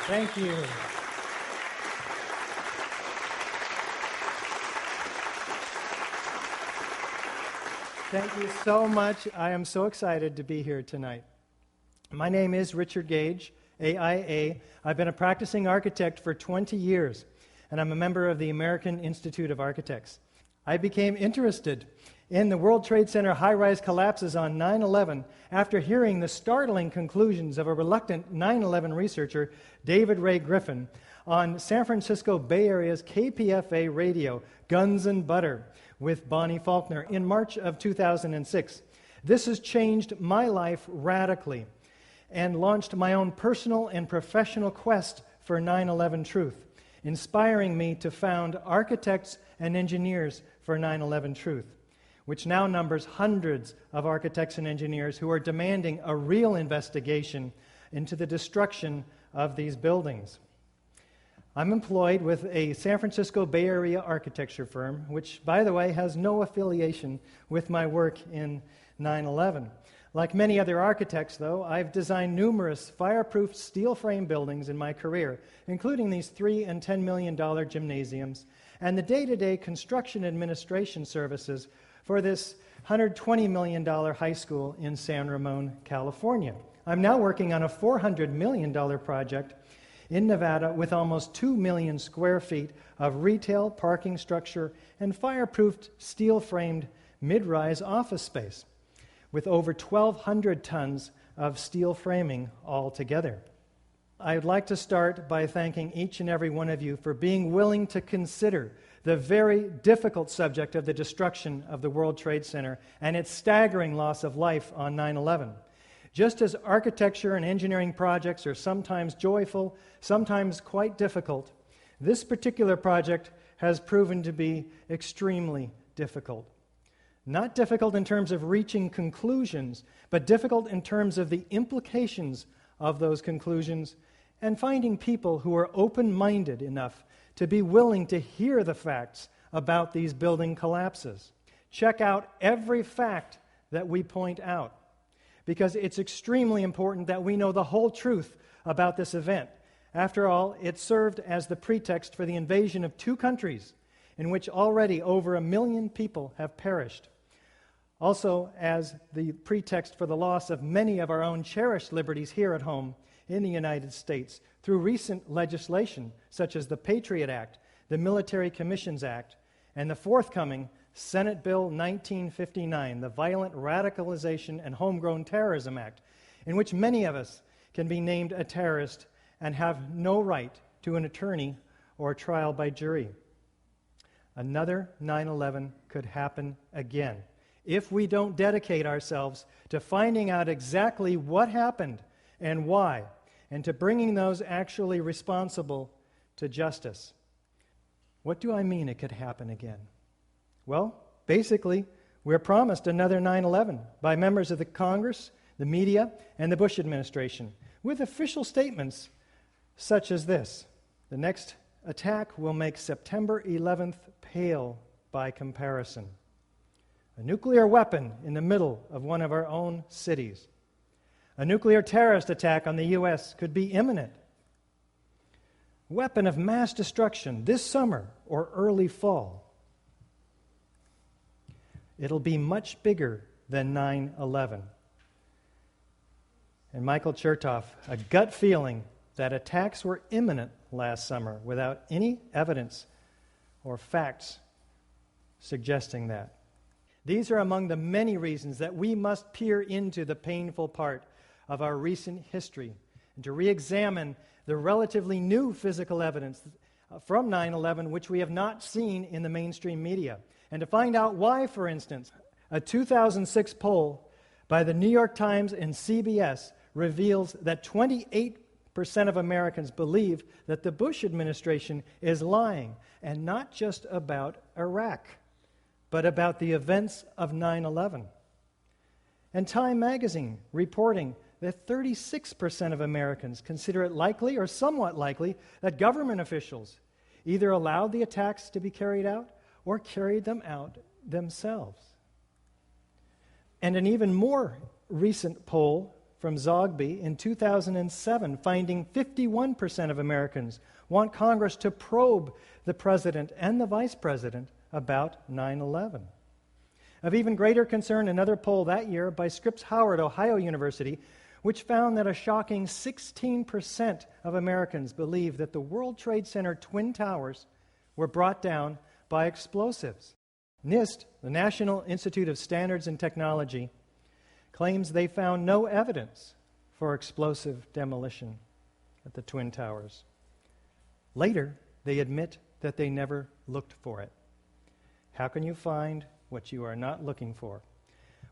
Thank you. Thank you so much. I am so excited to be here tonight. My name is Richard Gage, AIA. I've been a practicing architect for 20 years, and I'm a member of the American Institute of Architects. I became interested in the World Trade Center high-rise collapses on 9/11 after hearing the startling conclusions of a reluctant 9/11 researcher, David Ray Griffin, on San Francisco Bay Area's KPFA radio, Guns and Butter, with Bonnie Faulkner in March of 2006. This has changed my life radically and launched my own personal and professional quest for 9/11 truth, inspiring me to found Architects and Engineers for 9/11 Truth, which now numbers hundreds of architects and engineers who are demanding a real investigation into the destruction of these buildings. I'm employed with a San Francisco Bay Area architecture firm, which, by the way, has no affiliation with my work in 9/11. Like many other architects, though, I've designed numerous fireproof steel frame buildings in my career, including these $3 and $10 million gymnasiums and the day-to-day construction administration services for this $120 million high school in San Ramon, California. I'm now working on a $400 million project in Nevada with almost 2 million square feet of retail, parking structure, and fireproofed steel-framed mid-rise office space, with over 1,200 tons of steel framing altogether. I'd like to start by thanking each and every one of you for being willing to consider the very difficult subject of the destruction of the World Trade Center and its staggering loss of life on 9/11. Just as architecture and engineering projects are sometimes joyful, sometimes quite difficult, this particular project has proven to be extremely difficult. Not difficult in terms of reaching conclusions, but difficult in terms of the implications of those conclusions and finding people who are open-minded enough to be willing to hear the facts about these building collapses. Check out every fact that we point out, because it's extremely important that we know the whole truth about this event. After all, it served as the pretext for the invasion of 2 countries in which already over 1 million people have perished. Also as the pretext for the loss of many of our own cherished liberties here at home in the United States through recent legislation such as the Patriot Act, the Military Commissions Act, and the forthcoming Senate Bill 1959, the Violent Radicalization and Homegrown Terrorism Act, in which many of us can be named a terrorist and have no right to an attorney or trial by jury. Another 9/11 could happen again if we don't dedicate ourselves to finding out exactly what happened and why, and to bringing those actually responsible to justice. What do I mean it could happen again? Well, basically, we're promised another 9/11 by members of the Congress, the media, and the Bush administration, with official statements such as this: the next attack will make September 11th pale by comparison. A nuclear weapon in the middle of one of our own cities. A nuclear terrorist attack on the U.S. could be imminent. Weapon of mass destruction this summer or early fall. It'll be much bigger than 9/11. And Michael Chertoff, a gut feeling that attacks were imminent last summer without any evidence or facts suggesting that. These are among the many reasons that we must peer into the painful part of our recent history and to re-examine the relatively new physical evidence from 9/11 which we have not seen in the mainstream media, and to find out why, for instance, a 2006 poll by the New York Times and CBS reveals that 28% of Americans believe that the Bush administration is lying, and not just about Iraq, but about the events of 9/11. And Time magazine reporting that 36% of Americans consider it likely or somewhat likely that government officials either allowed the attacks to be carried out or carried them out themselves. And an even more recent poll from Zogby in 2007, finding 51% of Americans want Congress to probe the president and the vice president about 9/11. Of even greater concern, another poll that year by Scripps Howard, Ohio University, which found that a shocking 16% of Americans believe that the World Trade Center Twin Towers were brought down by explosives. NIST, the National Institute of Standards and Technology, claims they found no evidence for explosive demolition at the Twin Towers. Later, they admit that they never looked for it. How can you find what you are not looking for?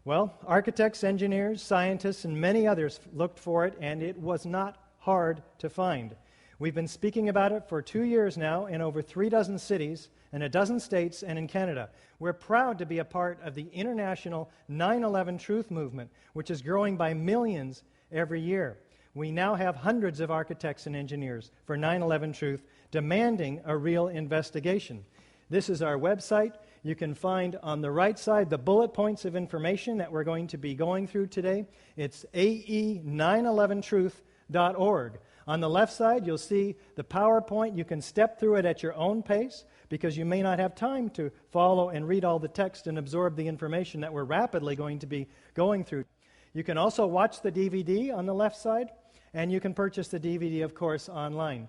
Well, architects, engineers, scientists, and many others looked for it, and it was not hard to find. We've been speaking about it for 2 years now in over 36 cities, in a dozen states, and in Canada. We're proud to be a part of the international 9/11 Truth movement, which is growing by millions every year. We now have hundreds of architects and engineers for 9/11 Truth demanding a real investigation. This is our website. You can find on the right side the bullet points of information that we're going to be going through today. It's ae911truth.org. On the left side, you'll see the PowerPoint. You can step through it at your own pace because you may not have time to follow and read all the text and absorb the information that we're rapidly going to be going through. You can also watch the DVD on the left side, and you can purchase the DVD, of course, online.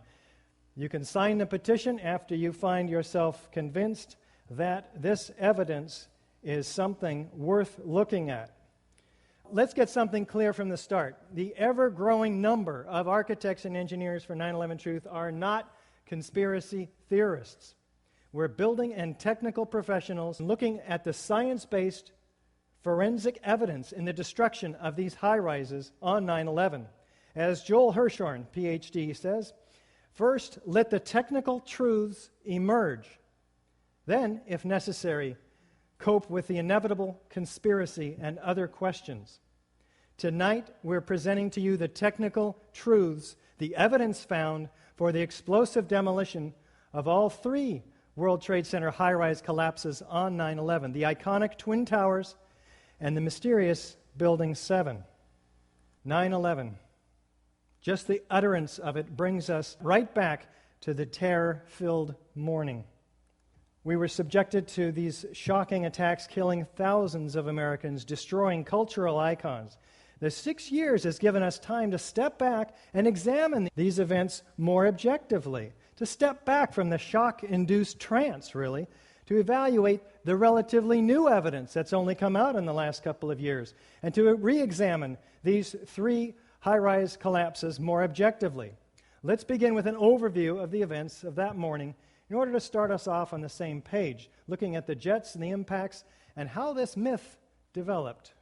You can sign the petition after you find yourself convinced that this evidence is something worth looking at. Let's get something clear from the start. The ever-growing number of architects and engineers for 9/11 Truth are not conspiracy theorists. We're building and technical professionals looking at the science-based forensic evidence in the destruction of these high-rises on 9/11. As Joel Hirshhorn, PhD, says, first, let the technical truths emerge. Then, if necessary, cope with the inevitable conspiracy and other questions. Tonight, we're presenting to you the technical truths, the evidence found for the explosive demolition of all 3 World Trade Center high-rise collapses on 9/11, the iconic Twin Towers and the mysterious Building 7. 9/11. Just the utterance of it brings us right back to the terror-filled morning. We were subjected to these shocking attacks, killing thousands of Americans, destroying cultural icons. The 6 years has given us time to step back and examine these events more objectively, to step back from the shock-induced trance, really, to evaluate the relatively new evidence that's only come out in the last couple of years, and to re-examine these 3 high-rise collapses more objectively. Let's begin with an overview of the events of that morning in order to start us off on the same page, looking at the jets and the impacts and how this myth developed.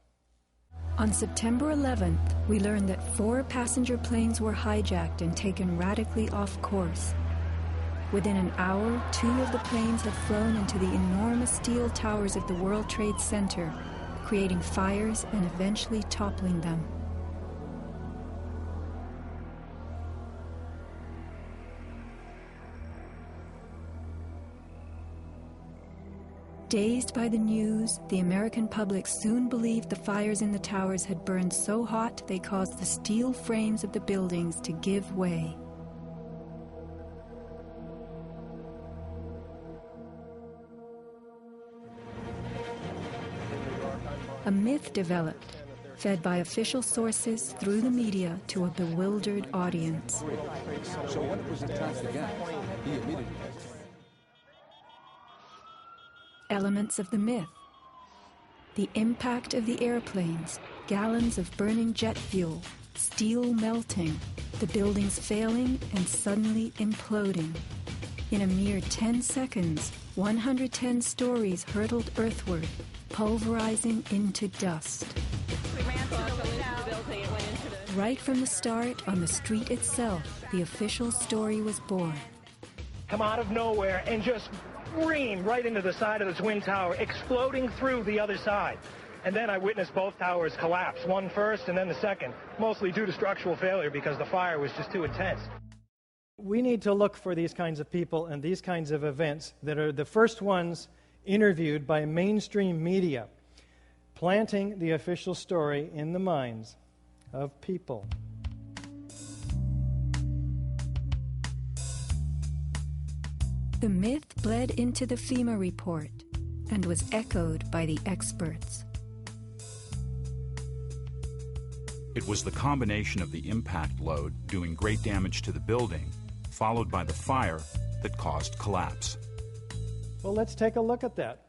On September 11th, we learned that 4 passenger planes were hijacked and taken radically off course. Within an hour, 2 of the planes had flown into the enormous steel towers of the World Trade Center, creating fires and eventually toppling them. Dazed by the news, the American public soon believed the fires in the towers had burned so hot they caused the steel frames of the buildings to give way. A myth developed, fed by official sources through the media to a bewildered audience. So when it was attacked again, he immediately... Elements of the myth. The impact of the airplanes, gallons of burning jet fuel, steel melting, the buildings failing and suddenly imploding. In a mere 10 seconds, 110 stories hurtled earthward, pulverizing into dust. We ran to the building and went into the... Right from the start, on the street itself, the official story was born. Come out of nowhere and just scream right into the side of the Twin Tower, exploding through the other side. And then I witnessed both towers collapse, one first and then the second, mostly due to structural failure because the fire was just too intense. We need to look for these kinds of people and these kinds of events that are the first ones interviewed by mainstream media, planting the official story in the minds of people. The myth bled into the FEMA report and was echoed by the experts. It was the combination of the impact load doing great damage to the building, followed by the fire, that caused collapse. Well, let's take a look at that.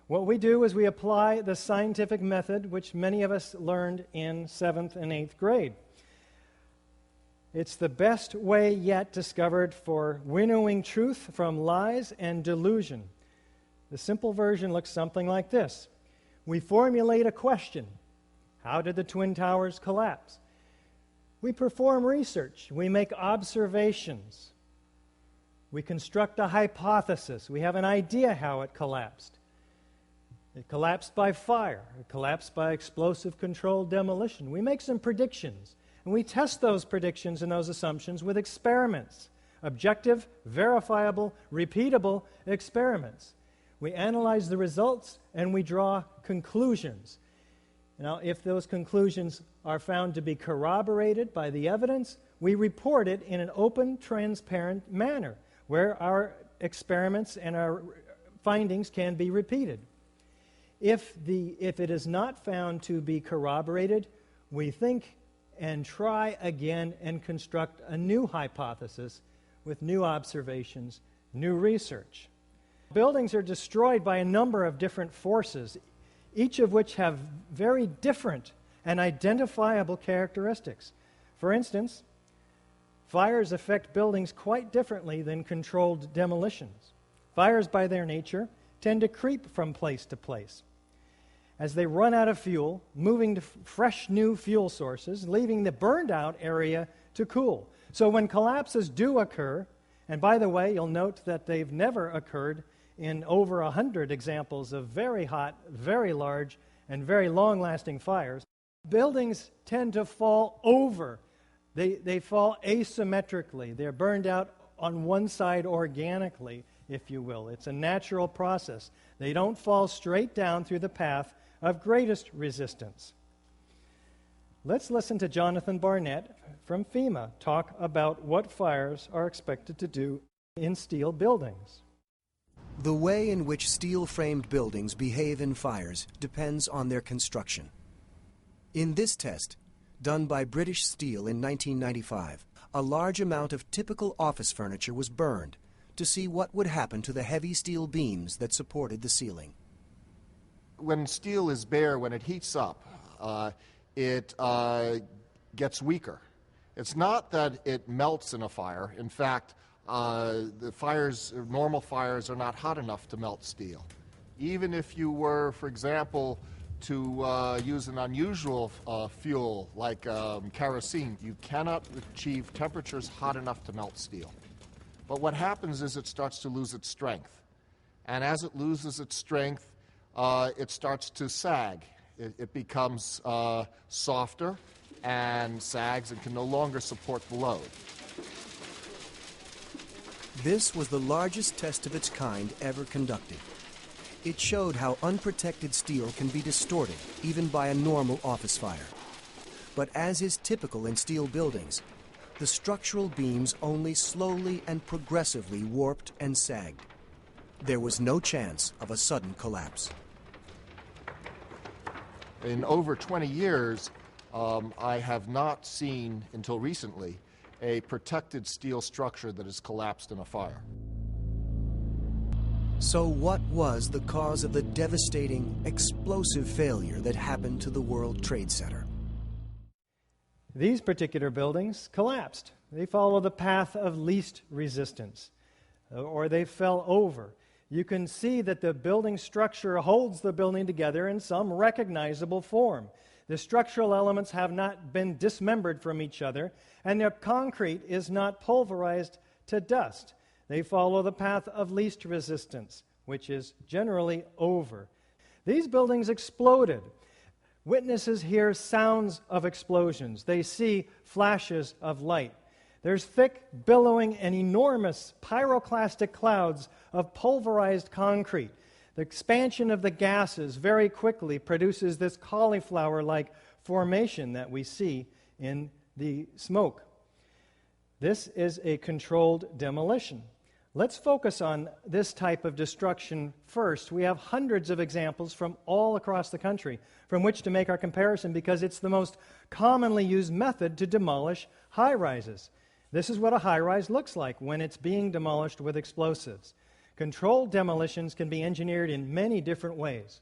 What we do is we apply the scientific method which many of us learned in 7th and 8th grade. It's the best way yet discovered for winnowing truth from lies and delusion. The simple version looks something like this. We formulate a question. How did the Twin Towers collapse? We perform research. We make observations. We construct a hypothesis. We have an idea how it collapsed. It collapsed by fire. It collapsed by explosive controlled demolition. We make some predictions, and we test those predictions and those assumptions with experiments. Objective, verifiable, repeatable experiments. We analyze the results, and we draw conclusions. Now, if those conclusions are found to be corroborated by the evidence, we report it in an open, transparent manner, where our experiments and our findings can be repeated. If it is not found to be corroborated, we think and try again and construct a new hypothesis with new observations, new research. Buildings are destroyed by a number of different forces, each of which have very different and identifiable characteristics. For instance, fires affect buildings quite differently than controlled demolitions. Fires, by their nature, tend to creep from place to place. As they run out of fuel, moving to fresh new fuel sources, leaving the burned out area to cool. So when collapses do occur, and by the way, you'll note that they've never occurred in over 100 examples of very hot, very large, and very long-lasting fires, buildings tend to fall over. They fall asymmetrically. They're burned out on one side organically, if you will. It's a natural process. They don't fall straight down through the path of greatest resistance. Let's listen to Jonathan Barnett from FEMA talk about what fires are expected to do in steel buildings. The way in which steel-framed buildings behave in fires depends on their construction. In this test, done by British Steel in 1995, a large amount of typical office furniture was burned to see what would happen to the heavy steel beams that supported the ceiling. When steel is bare, when it heats up, it gets weaker. It's not that it melts in a fire. In fact, normal fires are not hot enough to melt steel. Even if you were, for example, to use an unusual fuel like kerosene, you cannot achieve temperatures hot enough to melt steel. But what happens is it starts to lose its strength. And as it loses its strength, it starts to sag. It becomes softer and sags and can no longer support the load. This was the largest test of its kind ever conducted. It showed how unprotected steel can be distorted, even by a normal office fire. But as is typical in steel buildings, the structural beams only slowly and progressively warped and sagged. There was no chance of a sudden collapse. In over 20 years, I have not seen, until recently, a protected steel structure that has collapsed in a fire. So what was the cause of the devastating, explosive failure that happened to the World Trade Center? These particular buildings collapsed. They follow the path of least resistance, or they fell over. You can see that the building structure holds the building together in some recognizable form. The structural elements have not been dismembered from each other, and their concrete is not pulverized to dust. They follow the path of least resistance, which is generally over. These buildings exploded. Witnesses hear sounds of explosions. They see flashes of light. There's thick, billowing, and enormous pyroclastic clouds of pulverized concrete. The expansion of the gases very quickly produces this cauliflower-like formation that we see in the smoke. This is a controlled demolition. Let's focus on this type of destruction first. We have hundreds of examples from all across the country from which to make our comparison because it's the most commonly used method to demolish high-rises. This is what a high-rise looks like when it's being demolished with explosives. Controlled demolitions can be engineered in many different ways.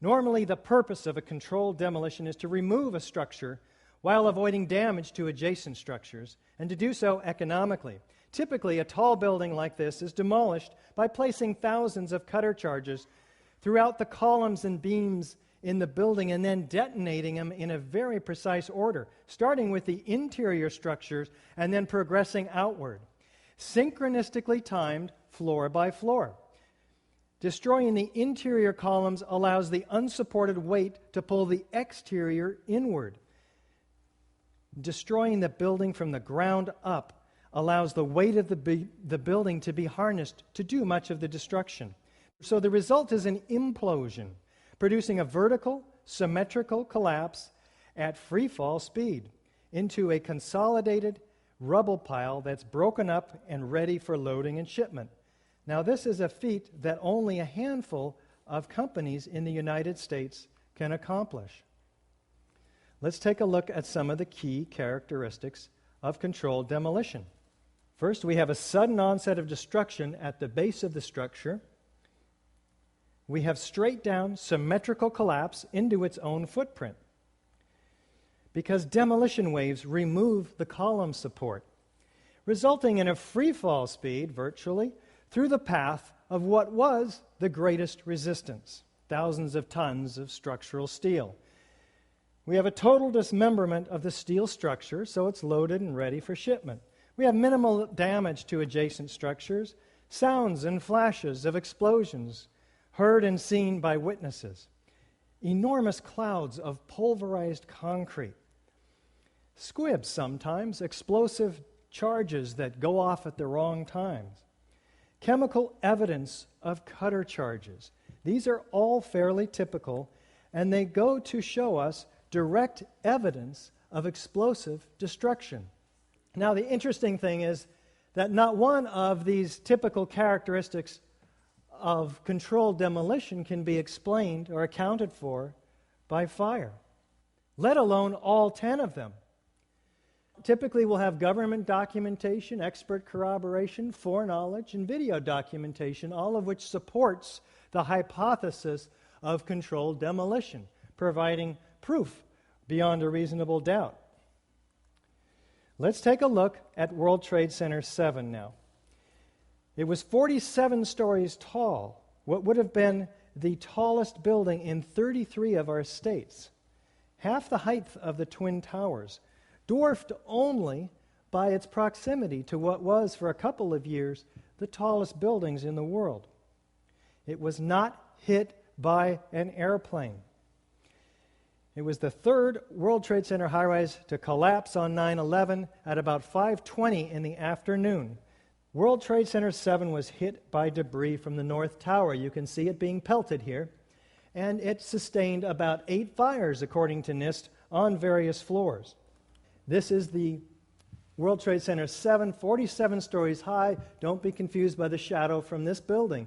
Normally, the purpose of a controlled demolition is to remove a structure while avoiding damage to adjacent structures, and to do so economically. Typically, a tall building like this is demolished by placing thousands of cutter charges throughout the columns and beams in the building and then detonating them in a very precise order, starting with the interior structures and then progressing outward, synchronistically timed floor by floor. Destroying the interior columns allows the unsupported weight to pull the exterior inward. Destroying the building from the ground up allows the weight of the building to be harnessed to do much of the destruction. So the result is an implosion, producing a vertical, symmetrical collapse at free fall speed into a consolidated rubble pile that's broken up and ready for loading and shipment. Now, this is a feat that only a handful of companies in the United States can accomplish. Let's take a look at some of the key characteristics of controlled demolition. First, we have a sudden onset of destruction at the base of the structure. We have straight down symmetrical collapse into its own footprint because demolition waves remove the column support, resulting in a free fall speed, virtually, through the path of what was the greatest resistance, thousands of tons of structural steel. We have a total dismemberment of the steel structure, so it's loaded and ready for shipment. We have minimal damage to adjacent structures, sounds and flashes of explosions heard and seen by witnesses, enormous clouds of pulverized concrete, squibs sometimes, explosive charges that go off at the wrong times, chemical evidence of cutter charges. These are all fairly typical, and they go to show us direct evidence of explosive destruction. Now, the interesting thing is that not one of these typical characteristics of controlled demolition can be explained or accounted for by fire, let alone all 10 of them. Typically, we'll have government documentation, expert corroboration, foreknowledge, and video documentation, all of which supports the hypothesis of controlled demolition, providing proof beyond a reasonable doubt. Let's take a look at World Trade Center 7 now. It was 47 stories tall, what would have been the tallest building in 33 of our states, half the height of the Twin Towers, dwarfed only by its proximity to what was, for a couple of years, the tallest buildings in the world. It was not hit by an airplane. It was the third World Trade Center high-rise to collapse on 9/11 at about 5:20 in the afternoon. World Trade Center 7 was hit by debris from the North Tower. You can see it being pelted here. And it sustained about 8 fires, according to NIST, on various floors. This is the World Trade Center 7, 47 stories high. Don't be confused by the shadow from this building.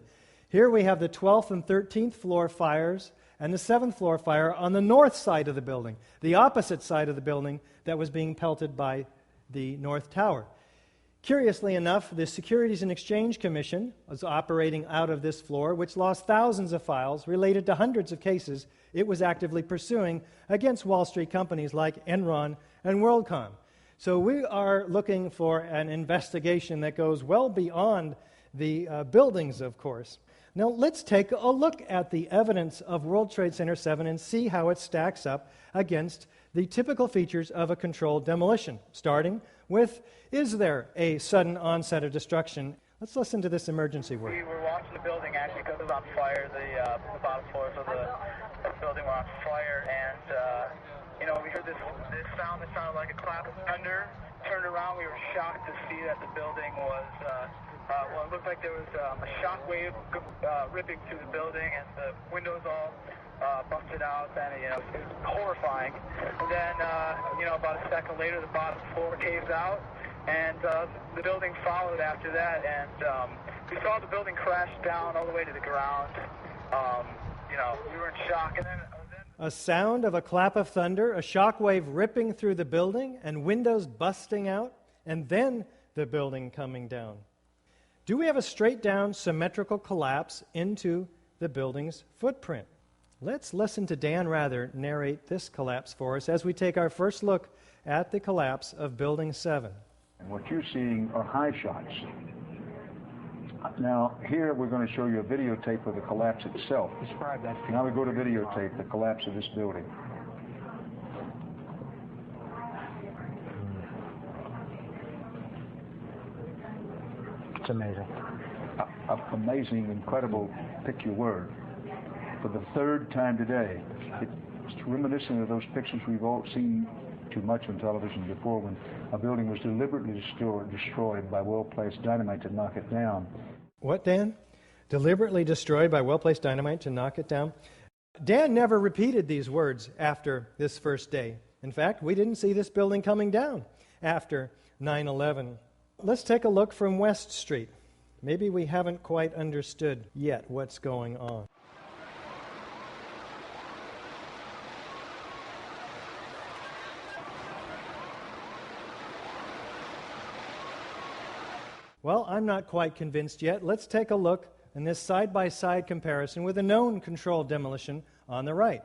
Here we have the 12th and 13th floor fires and the 7th floor fire on the north side of the building, the opposite side of the building that was being pelted by the North Tower. Curiously enough, the Securities and Exchange Commission was operating out of this floor, which lost thousands of files related to hundreds of cases it was actively pursuing against Wall Street companies like Enron and WorldCom. So we are looking for an investigation that goes well beyond the buildings, of course. Now let's take a look at the evidence of World Trade Center 7 and see how it stacks up against the typical features of a controlled demolition, starting with, is there a sudden onset of destruction? Let's listen to this emergency work. We were watching the building actually because it was on fire. The bottom floors of the building were on fire, and we heard this sound that sounded like a clap of thunder. Turned around, we were shocked to see that the building was, it looked like there was a shock wave ripping through the building, and the windows all busted out, and it was horrifying. And then, about a second later, the bottom floor caves out, and the building followed after that, and we saw the building crash down all the way to the ground. We were in shock, and then a sound of a clap of thunder, a shock wave ripping through the building, and windows busting out, and then the building coming down. Do we have a straight-down symmetrical collapse into the building's footprint? Let's listen to Dan Rather narrate this collapse for us as we take our first look at the collapse of Building 7. And what you're seeing are high shots. Now, here we're going to show you a videotape of the collapse itself. Describe that. Now we go to videotape, the collapse of this building. It's amazing. Amazing, incredible, pick your word. For the third time today, it's reminiscent of those pictures we've all seen too much on television before, when a building was deliberately destroyed by well-placed dynamite to knock it down. What, Dan? Deliberately destroyed by well-placed dynamite to knock it down? Dan never repeated these words after this first day. In fact, we didn't see this building coming down after 9/11. Let's take a look from West Street. Maybe we haven't quite understood yet what's going on. Well, I'm not quite convinced yet. Let's take a look in this side-by-side comparison with a known controlled demolition on the right.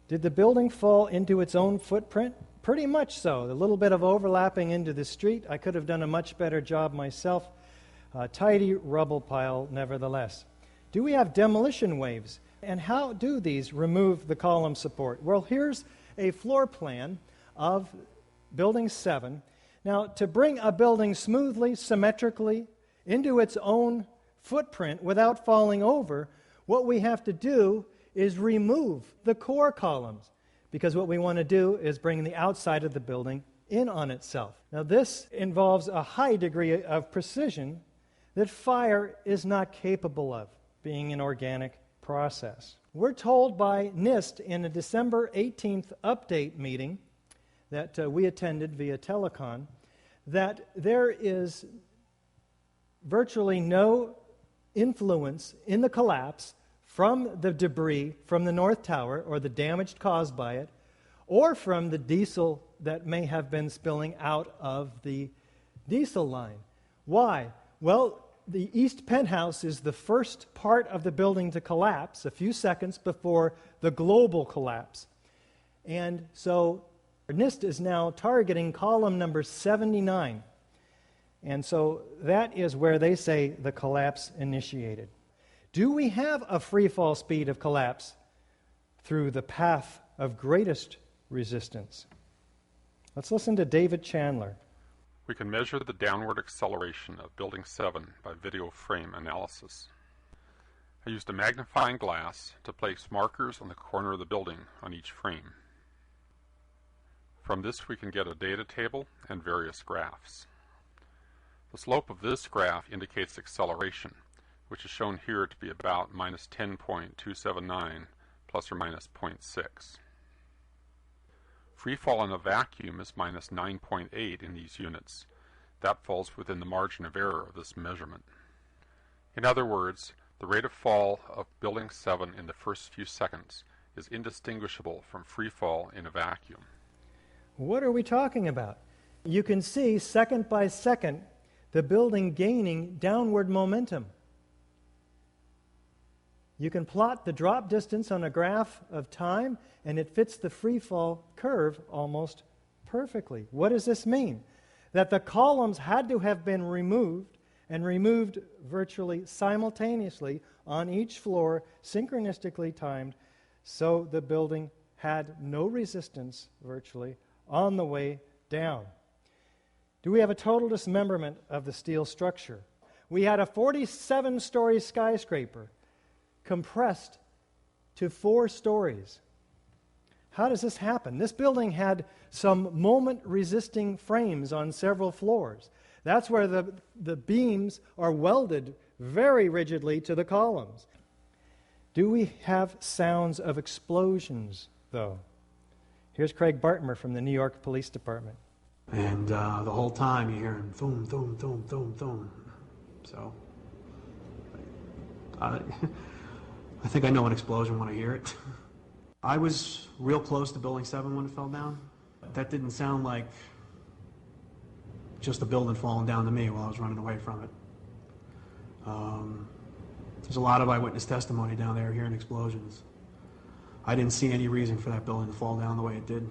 Did the building fall into its own footprint? Pretty much so. A little bit of overlapping into the street. I could have done a much better job myself. A tidy rubble pile, nevertheless. Do we have demolition waves? And how do these remove the column support? Well, here's a floor plan of Building 7. Now, to bring a building smoothly, symmetrically into its own footprint without falling over, what we have to do is remove the core columns, because what we want to do is bring the outside of the building in on itself. Now, this involves a high degree of precision that fire is not capable of, being an organic process. We're told by NIST in a December 18th update meeting that we attended via telecon that there is virtually no influence in the collapse from the debris from the North Tower or the damage caused by it, or from the diesel that may have been spilling out of the diesel line. Why? Well, the east penthouse is the first part of the building to collapse a few seconds before the global collapse. And so NIST is now targeting column number 79. And so that is where they say the collapse initiated. Do we have a free fall speed of collapse through the path of greatest resistance? Let's listen to David Chandler. We can measure the downward acceleration of Building 7 by video frame analysis. I used a magnifying glass to place markers on the corner of the building on each frame. From this we can get a data table and various graphs. The slope of this graph indicates acceleration, which is shown here to be about minus 10.279 plus or minus 0.6. Free fall in a vacuum is minus 9.8 in these units. That falls within the margin of error of this measurement. In other words, the rate of fall of Building 7 in the first few seconds is indistinguishable from free fall in a vacuum. What are we talking about? You can see second by second the building gaining downward momentum. You can plot the drop distance on a graph of time, and it fits the free fall curve almost perfectly. What does this mean? That the columns had to have been removed, and removed virtually simultaneously on each floor, synchronistically timed, so the building had no resistance virtually on the way down. Do we have a total dismemberment of the steel structure? We had a 47-story skyscraper compressed to 4 stories. How does this happen? This building had some moment-resisting frames on several floors. That's where the beams are welded very rigidly to the columns. Do we have sounds of explosions, though? Here's Craig Bartmer from the New York Police Department. And the whole time you hear him, thum, thum, thum, thum, thum. So, I think I know an explosion when I hear it. I was real close to Building 7 when it fell down. That didn't sound like just a building falling down to me while I was running away from it. There's a lot of eyewitness testimony down there hearing explosions. I didn't see any reason for that building to fall down the way it did,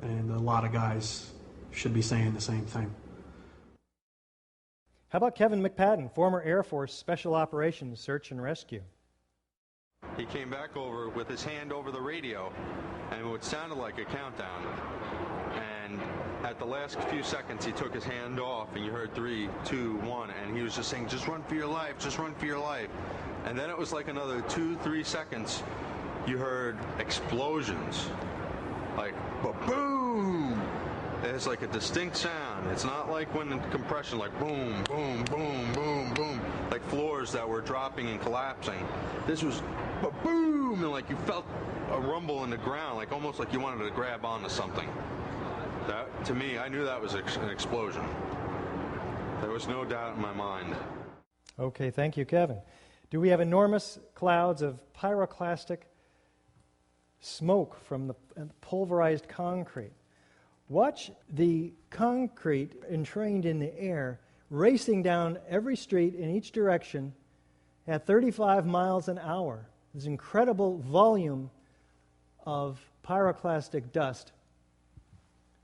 and a lot of guys should be saying the same thing. How about Kevin McPadden, former Air Force Special Operations Search and Rescue? He came back over with his hand over the radio, and it sounded like a countdown. And at the last few seconds, he took his hand off, and you heard 3, 2, 1, and he was just saying, "Just run for your life, just run for your life." And then it was like another 2, 3 seconds, you heard explosions, like boom. It's like a distinct sound. It's not like when in compression, like boom, boom, boom, boom, boom, like floors that were dropping and collapsing. This was boom, and like you felt a rumble in the ground, like almost like you wanted to grab onto something. That, to me, I knew that was an explosion. There was no doubt in my mind. Okay, thank you, Kevin. Do we have enormous clouds of pyroclastic smoke from the pulverized concrete? Watch the concrete entrained in the air racing down every street in each direction at 35 miles an hour. This incredible volume of pyroclastic dust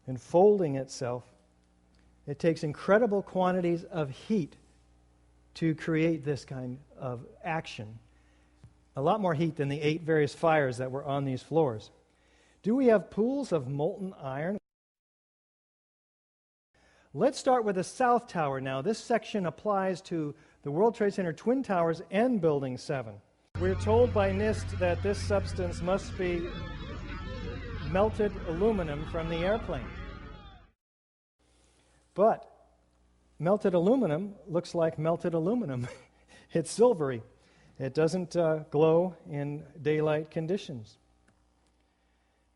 enfolding itself. It takes incredible quantities of heat to create this kind of action. A lot more heat than the 8 various fires that were on these floors. Do we have pools of molten iron? Let's start with the South Tower now. This section applies to the World Trade Center Twin Towers and Building 7. We're told by NIST that this substance must be melted aluminum from the airplane. But melted aluminum looks like melted aluminum. It's silvery. It doesn't glow in daylight conditions.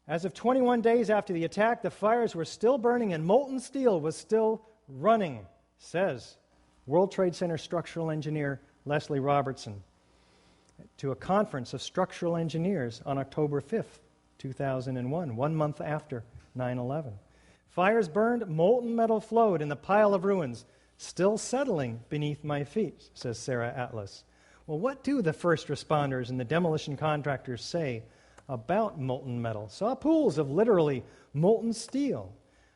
As of 21 days after the attack, the fires were still burning and molten steel was still running, says World Trade Center structural engineer Leslie Robertson to a conference of structural engineers on October 5th, 2001, 1 month after 9/11. Fires burned, molten metal flowed in the pile of ruins, still settling beneath my feet, says Sarah Atlas. Well, what do the first responders and the demolition contractors say about molten metal? Saw pools of literally molten steel.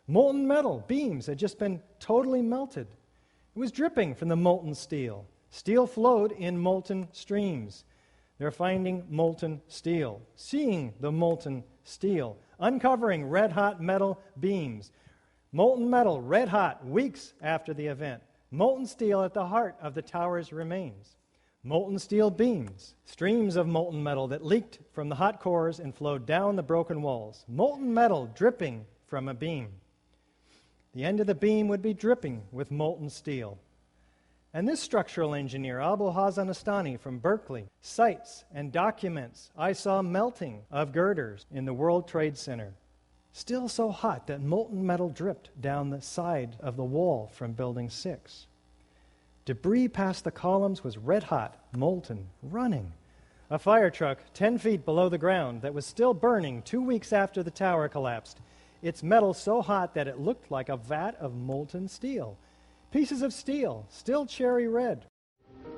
Molten metal beams had just been totally melted. It was dripping from the molten steel. Steel flowed in molten streams. They're finding molten steel, seeing the molten steel, uncovering red-hot metal beams. Molten metal, red-hot, weeks after the event. Molten steel at the heart of the tower's remains. Molten steel beams, streams of molten metal that leaked from the hot cores and flowed down the broken walls. Molten metal dripping from a beam. The end of the beam would be dripping with molten steel. And this structural engineer, Abu Hassan Astani from Berkeley, cites and documents, "I saw melting of girders in the World Trade Center. Still so hot that molten metal dripped down the side of the wall from Building 6. Debris past the columns was red-hot, molten, running. A fire truck 10 feet below the ground that was still burning 2 weeks after the tower collapsed. Its metal so hot that it looked like a vat of molten steel. Pieces of steel, still cherry red."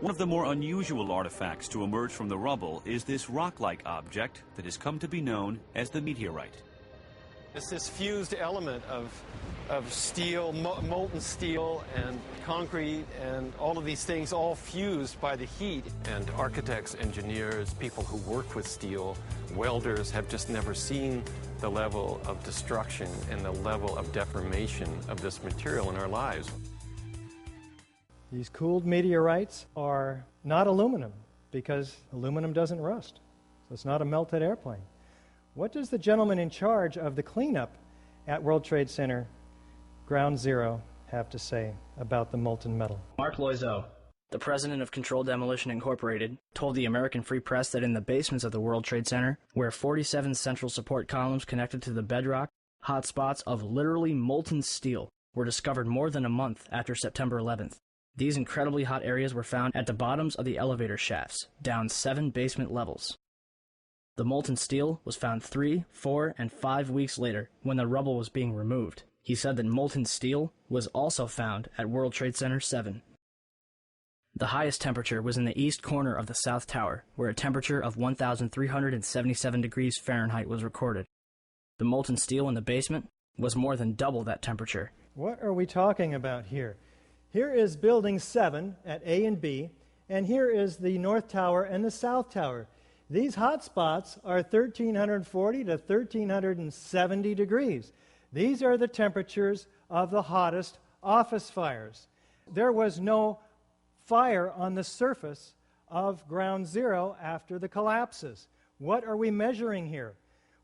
One of the more unusual artifacts to emerge from the rubble is this rock-like object that has come to be known as the meteorite. It's this fused element of steel, molten steel and concrete and all of these things all fused by the heat. And architects, engineers, people who work with steel, welders have just never seen the level of destruction and the level of deformation of this material in our lives. These cooled meteorites are not aluminum because aluminum doesn't rust. So it's not a melted airplane. What does the gentleman in charge of the cleanup at World Trade Center Ground Zero have to say about the molten metal? Mark Loiseau, the president of Controlled Demolition Incorporated, told the American Free Press that in the basements of the World Trade Center, where 47 central support columns connected to the bedrock, hot spots of literally molten steel were discovered more than a month after September 11th. These incredibly hot areas were found at the bottoms of the elevator shafts, down 7 basement levels. The molten steel was found 3, 4, and 5 weeks later when the rubble was being removed. He said that molten steel was also found at World Trade Center 7. The highest temperature was in the east corner of the South Tower, where a temperature of 1,377 degrees Fahrenheit was recorded. The molten steel in the basement was more than double that temperature. What are we talking about here? Here is Building 7 at A and B, and here is the North Tower and the South Tower. These hot spots are 1,340 to 1,370 degrees. These are the temperatures of the hottest office fires. There was no fire on the surface of Ground Zero after the collapses. What are we measuring here?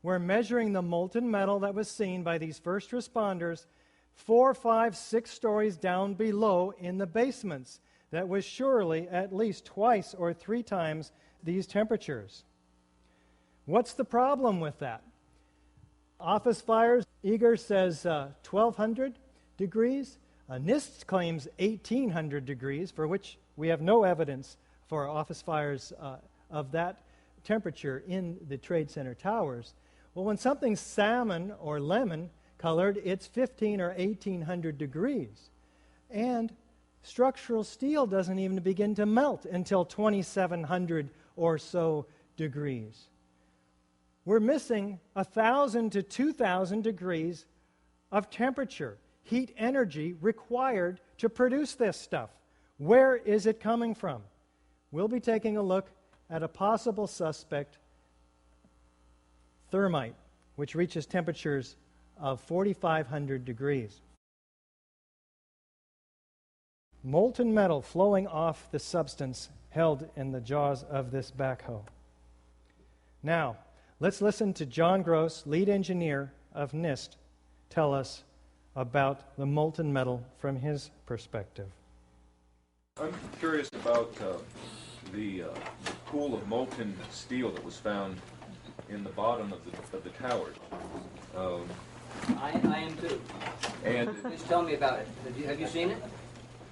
We're measuring the molten metal that was seen by these first responders 4, 5, 6 stories down below in the basements. That was surely at least twice or 3 times these temperatures. What's the problem with that? Office fires, Eager says 1,200 degrees. NIST claims 1,800 degrees, for which we have no evidence for office fires of that temperature in the Trade Center towers. Well, when something's salmon or lemon colored, it's 1,500 or 1,800 degrees. And structural steel doesn't even begin to melt until 2,700 or so degrees. We're missing 1,000 to 2,000 degrees of temperature, heat energy required to produce this stuff. Where is it coming from? We'll be taking a look at a possible suspect, thermite, which reaches temperatures of 4,500 degrees. Molten metal flowing off the substance held in the jaws of this backhoe. Now, let's listen to John Gross, lead engineer of NIST, tell us about the molten metal from his perspective. I'm curious about the pool of molten steel that was found in the bottom of the towers. I am too. And please tell me about it. Have you seen it?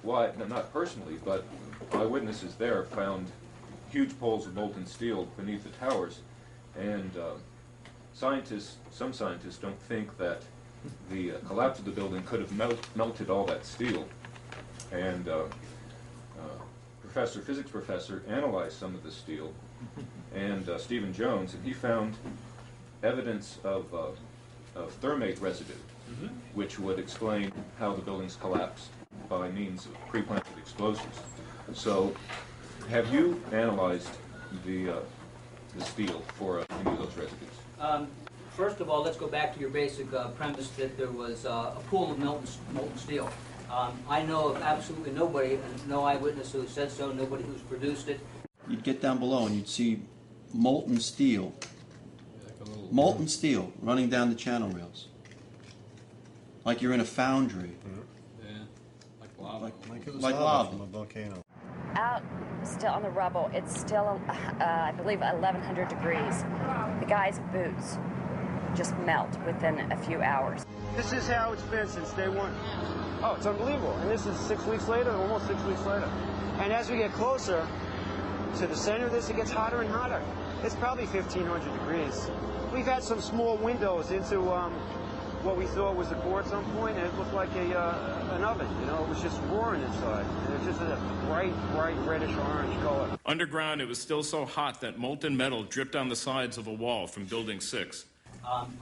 Well, not personally, but eyewitnesses there found huge pools of molten steel beneath the towers, and some scientists don't think that the collapse of the building could have melted all that steel. And physics professor analyzed some of the steel, and Stephen Jones, and he found evidence of thermate residue, which would explain how the buildings collapsed by means of pre-planted explosives. So, have you analyzed the steel for any of those residues? First of all, let's go back to your basic premise that there was a pool of molten steel. I know of absolutely nobody, and no eyewitness who said so, nobody who's produced it. You'd get down below and you'd see molten steel running down the channel rails. Like you're in a foundry. Yeah, like lava. Like it was like lava lava from a volcano. Out still on the rubble, it's still, I believe, 1,100 degrees. The guy's boots just melt within a few hours. This is how it's been since day one. Oh, it's unbelievable. And this is 6 weeks later, almost 6 weeks later. And as we get closer to the center of this, it gets hotter and hotter. It's probably 1,500 degrees. We've had some small windows into what we thought was a core at some point, and it looked like an oven. You know, it was just roaring inside. And it's just a bright reddish-orange color. Underground, it was still so hot that molten metal dripped down the sides of a wall from Building 6.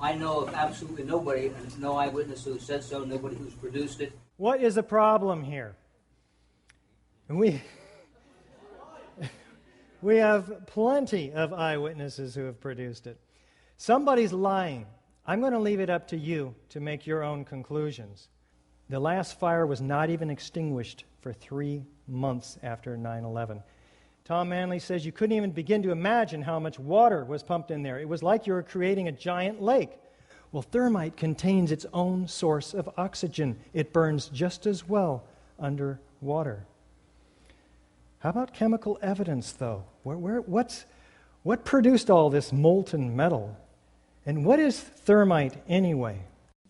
I know of absolutely nobody, and no eyewitness who said so, nobody who's produced it. What is the problem here? We have plenty of eyewitnesses who have produced it. Somebody's lying. I'm going to leave it up to you to make your own conclusions. The last fire was not even extinguished for 3 months after 9/11. Tom Manley says you couldn't even begin to imagine how much water was pumped in there. It was like you were creating a giant lake. Well, thermite contains its own source of oxygen. It burns just as well underwater. How about chemical evidence, though? What produced all this molten metal? And what is thermite anyway?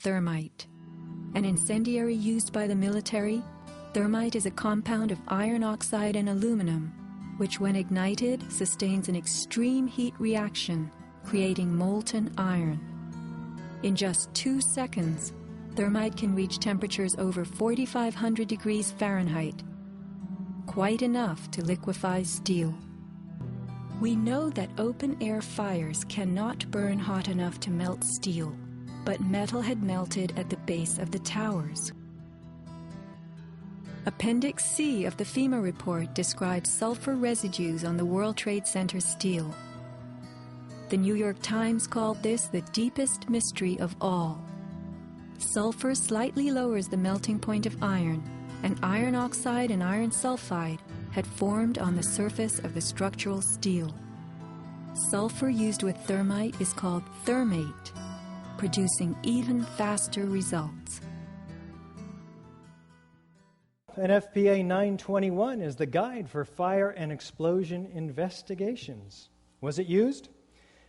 Thermite. An incendiary used by the military, thermite is a compound of iron oxide and aluminum, which when ignited sustains an extreme heat reaction, creating molten iron. In just 2 seconds, thermite can reach temperatures over 4,500 degrees Fahrenheit, quite enough to liquefy steel. We know that open-air fires cannot burn hot enough to melt steel, but metal had melted at the base of the towers. Appendix C of the FEMA report describes sulfur residues on the World Trade Center steel. The New York Times called this the deepest mystery of all. Sulfur slightly lowers the melting point of iron, and iron oxide and iron sulfide had formed on the surface of the structural steel. Sulfur used with thermite is called thermate, producing even faster results. NFPA 921 is the guide for fire and explosion investigations. Was it used?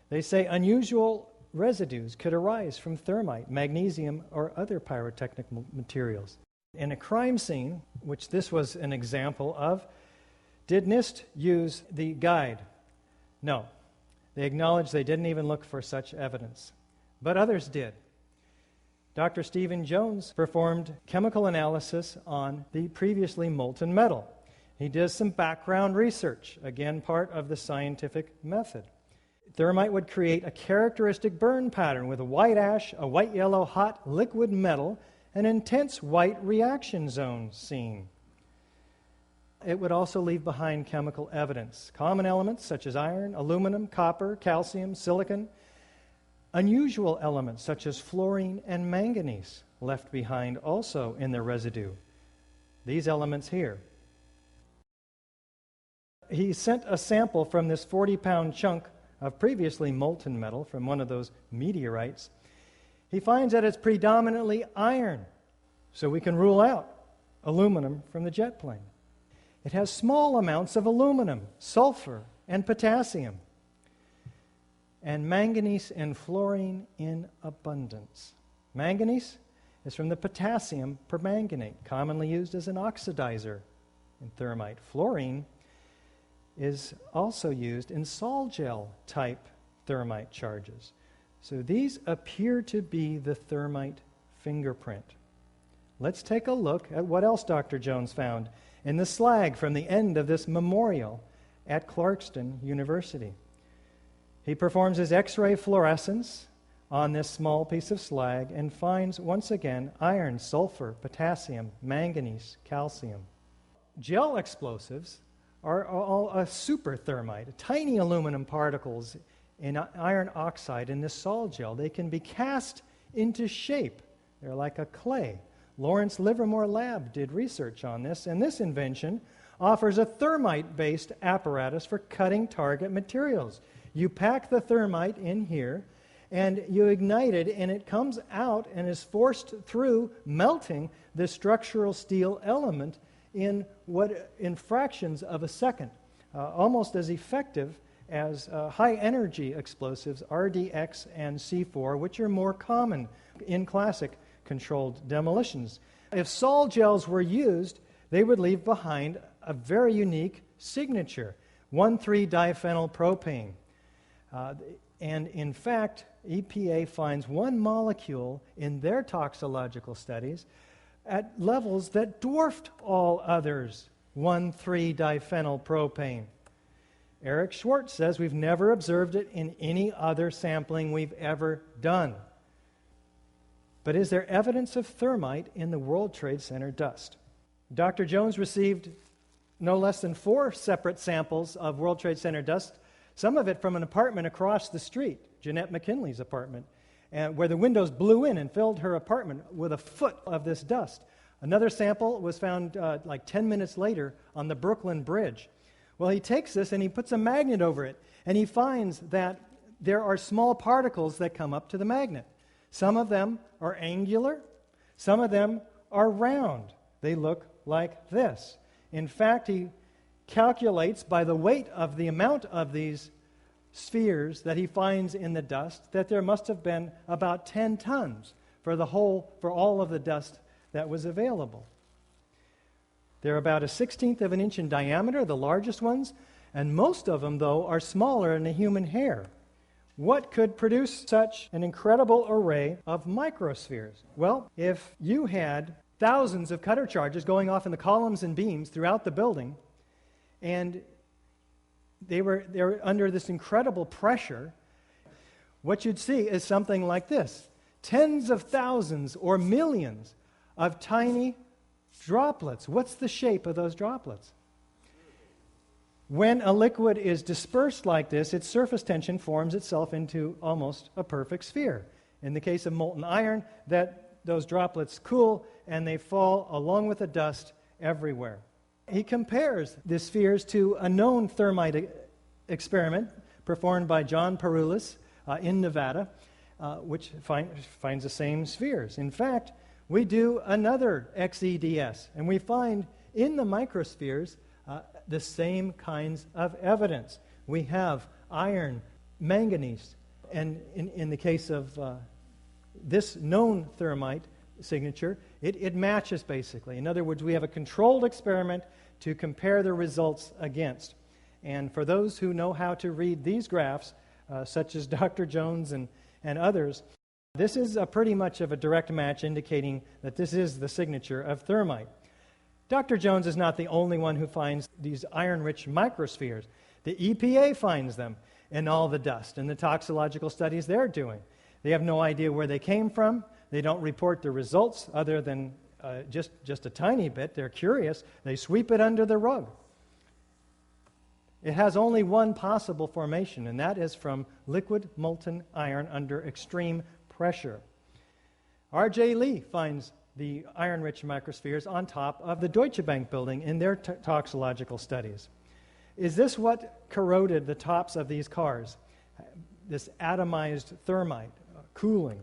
They say unusual residues could arise from thermite, magnesium, or other pyrotechnic materials. In a crime scene, which this was an example of, did NIST use the guide? No. They acknowledged they didn't even look for such evidence. But others did. Dr. Stephen Jones performed chemical analysis on the previously molten metal. He did some background research, again part of the scientific method. Thermite would create a characteristic burn pattern with a white ash, a white-yellow hot liquid metal, and intense white reaction zones seen. It would also leave behind chemical evidence, common elements such as iron, aluminum, copper, calcium, silicon, unusual elements such as fluorine and manganese left behind also in the residue. These elements here. He sent a sample from this 40-pound chunk of previously molten metal from one of those meteorites. He finds that it's predominantly iron, so we can rule out aluminum from the jet plane. It has small amounts of aluminum, sulfur, and potassium, and manganese and fluorine in abundance. Manganese is from the potassium permanganate, commonly used as an oxidizer in thermite. Fluorine is also used in sol-gel type thermite charges. So these appear to be the thermite fingerprint. Let's take a look at what else Dr. Jones found in the slag from the end of this memorial at Clarkston University. He performs his X-ray fluorescence on this small piece of slag and finds, once again, iron, sulfur, potassium, manganese, calcium. Gel explosives are all a super thermite, tiny aluminum particles in iron oxide in this sol gel. They can be cast into shape. They're like a clay. Lawrence Livermore Lab did research on this, and this invention offers a thermite-based apparatus for cutting target materials. You pack the thermite in here, and you ignite it, and it comes out and is forced through melting the structural steel element in fractions of a second, almost as effective as high-energy explosives, RDX and C4, which are more common in classic controlled demolitions. If sol gels were used, they would leave behind a very unique signature, 1,3-diphenyl propane. And in fact, EPA finds one molecule in their toxicological studies at levels that dwarfed all others, 1,3-diphenyl propane. Eric Schwartz says we've never observed it in any other sampling we've ever done. But is there evidence of thermite in the World Trade Center dust? Dr. Jones received no less than 4 separate samples of World Trade Center dust, some of it from an apartment across the street, Jeanette McKinley's apartment, where the windows blew in and filled her apartment with a foot of this dust. Another sample was found like 10 minutes later on the Brooklyn Bridge, Well, he takes this and he puts a magnet over it, and he finds that there are small particles that come up to the magnet. Some of them are angular, some of them are round. They look like this. In fact, he calculates by the weight of the amount of these spheres that he finds in the dust that there must have been about 10 tons for all of the dust that was available. They're about a 1/16 of an inch in diameter, the largest ones, and most of them, though, are smaller than a human hair. What could produce such an incredible array of microspheres? Well, if you had thousands of cutter charges going off in the columns and beams throughout the building, and they were under this incredible pressure, what you'd see is something like this. Tens of thousands or millions of tiny droplets. What's the shape of those droplets? When a liquid is dispersed like this, its surface tension forms itself into almost a perfect sphere. In the case of molten iron, those droplets cool and they fall along with the dust everywhere. He compares the spheres to a known thermite experiment performed by John Peroulis in Nevada, which finds the same spheres. In fact, we do another XEDS, and we find in the microspheres the same kinds of evidence. We have iron, manganese, and in the case of this known thermite signature, it matches basically. In other words, we have a controlled experiment to compare the results against. And for those who know how to read these graphs, such as Dr. Jones and others, this is pretty much of a direct match indicating that this is the signature of thermite. Dr. Jones is not the only one who finds these iron-rich microspheres. The EPA finds them in all the dust and the toxicological studies they're doing. They have no idea where they came from. They don't report the results other than just a tiny bit. They're curious. They sweep it under the rug. It has only one possible formation, and that is from liquid molten iron under extreme pressure. R.J. Lee finds the iron-rich microspheres on top of the Deutsche Bank building in their toxicological studies. Is this what corroded the tops of these cars? This atomized thermite cooling.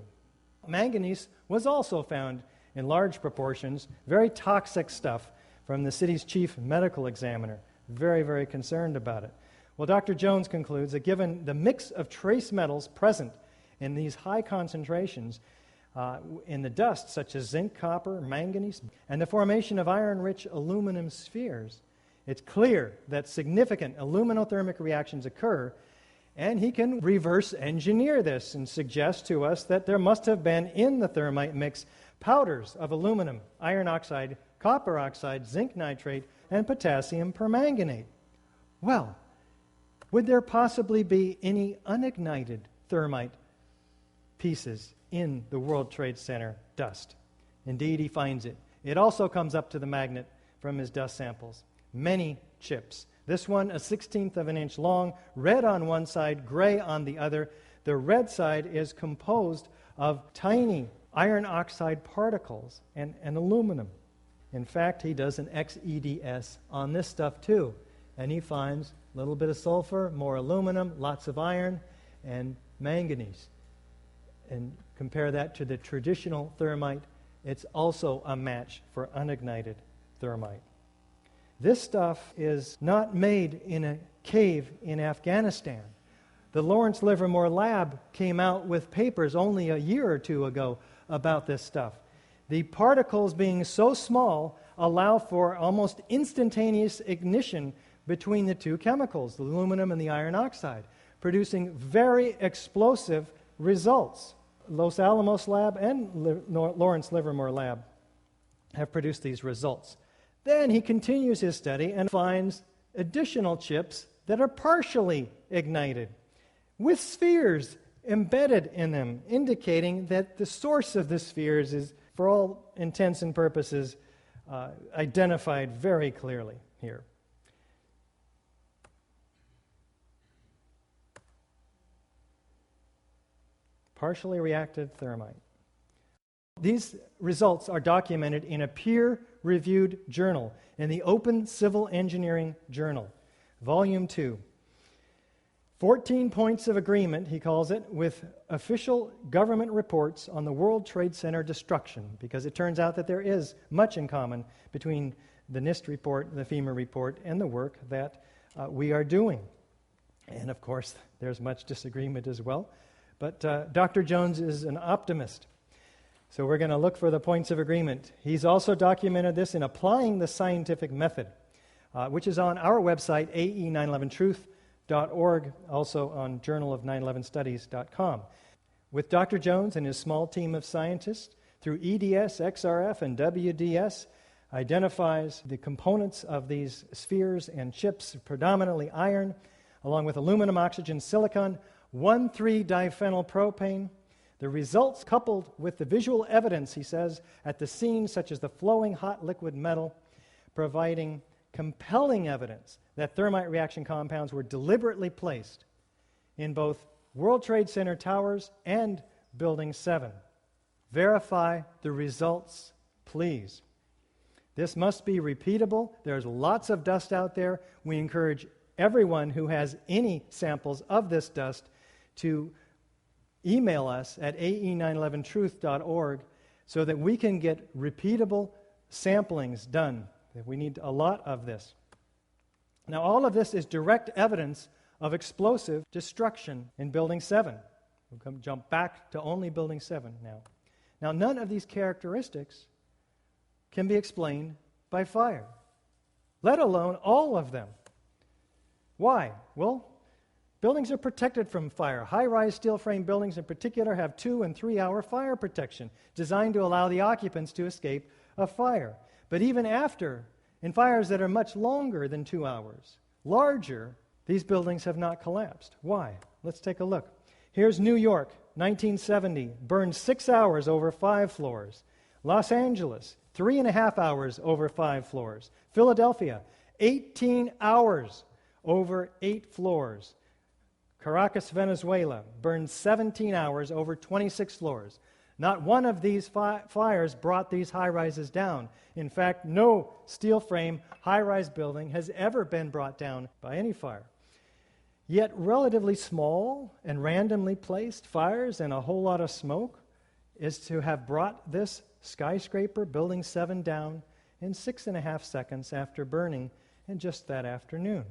Manganese was also found in large proportions, very toxic stuff from the city's chief medical examiner. Very, very concerned about it. Well, Dr. Jones concludes that given the mix of trace metals present in these high concentrations in the dust, such as zinc, copper, manganese, and the formation of iron-rich aluminum spheres, it's clear that significant aluminothermic reactions occur, and he can reverse engineer this and suggest to us that there must have been in the thermite mix powders of aluminum, iron oxide, copper oxide, zinc nitrate, and potassium permanganate. Well, would there possibly be any unignited thermite pieces in the World Trade Center dust? Indeed, he finds it. It also comes up to the magnet from his dust samples. Many chips. This one, a 1/16 of an inch long, red on one side, gray on the other. The red side is composed of tiny iron oxide particles and aluminum. In fact, he does an XEDS on this stuff too, and he finds a little bit of sulfur, more aluminum, lots of iron, and manganese. And compare that to the traditional thermite, it's also a match for unignited thermite. This stuff is not made in a cave in Afghanistan. The Lawrence Livermore Lab came out with papers only a year or two ago about this stuff. The particles being so small allow for almost instantaneous ignition between the two chemicals, the aluminum and the iron oxide, producing very explosive results. Los Alamos Lab and Lawrence Livermore Lab have produced these results. Then he continues his study and finds additional chips that are partially ignited, with spheres embedded in them, indicating that the source of the spheres is, for all intents and purposes, identified very clearly here. Partially reacted thermite. These results are documented in a peer-reviewed journal, in the Open Civil Engineering Journal. Volume 2. 14 points of agreement, he calls it, with official government reports on the World Trade Center destruction, because it turns out that there is much in common between the NIST report, the FEMA report, and the work that we are doing. And of course, there's much disagreement as well. But Dr. Jones is an optimist. So we're going to look for the points of agreement. He's also documented this in Applying the Scientific Method, which is on our website, ae911truth.org, also on journalof911studies.com. With Dr. Jones and his small team of scientists, through EDS, XRF, and WDS, identifies the components of these spheres and chips, predominantly iron, along with aluminum, oxygen, silicon, 1,3-diphenylpropane. The results, coupled with the visual evidence, he says, at the scene, such as the flowing hot liquid metal, providing compelling evidence that thermite reaction compounds were deliberately placed in both World Trade Center towers and Building 7. Verify the results, please. This must be repeatable. There's lots of dust out there. We encourage everyone who has any samples of this dust to email us at ae911truth.org so that we can get repeatable samplings done. We need a lot of this. Now, all of this is direct evidence of explosive destruction in Building 7. We'll jump back to only Building 7 now. Now, none of these characteristics can be explained by fire, let alone all of them. Why? Well, buildings are protected from fire. High-rise steel frame buildings in particular have 2- and 3-hour fire protection designed to allow the occupants to escape a fire. But even after, in fires that are much longer than 2 hours, larger, these buildings have not collapsed. Why? Let's take a look. Here's New York, 1970, burned 6 hours over 5 floors. Los Angeles, 3.5 hours over 5 floors. Philadelphia, 18 hours over 8 floors. Caracas, Venezuela, burned 17 hours over 26 floors. Not one of these fires brought these high-rises down. In fact, no steel frame high-rise building has ever been brought down by any fire. Yet relatively small and randomly placed fires and a whole lot of smoke is to have brought this skyscraper, Building 7, down in 6.5 seconds after burning in just that afternoon.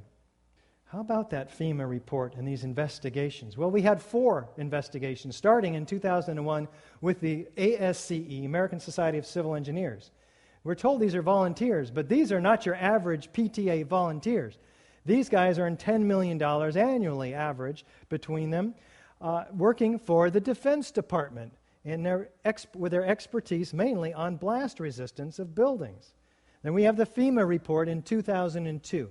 How about that FEMA report and these investigations? Well, we had 4 investigations starting in 2001 with the ASCE, American Society of Civil Engineers. We're told these are volunteers, but these are not your average PTA volunteers. These guys earn $10 million annually average between them, working for the Defense Department with their expertise mainly on blast resistance of buildings. Then we have the FEMA report in 2002,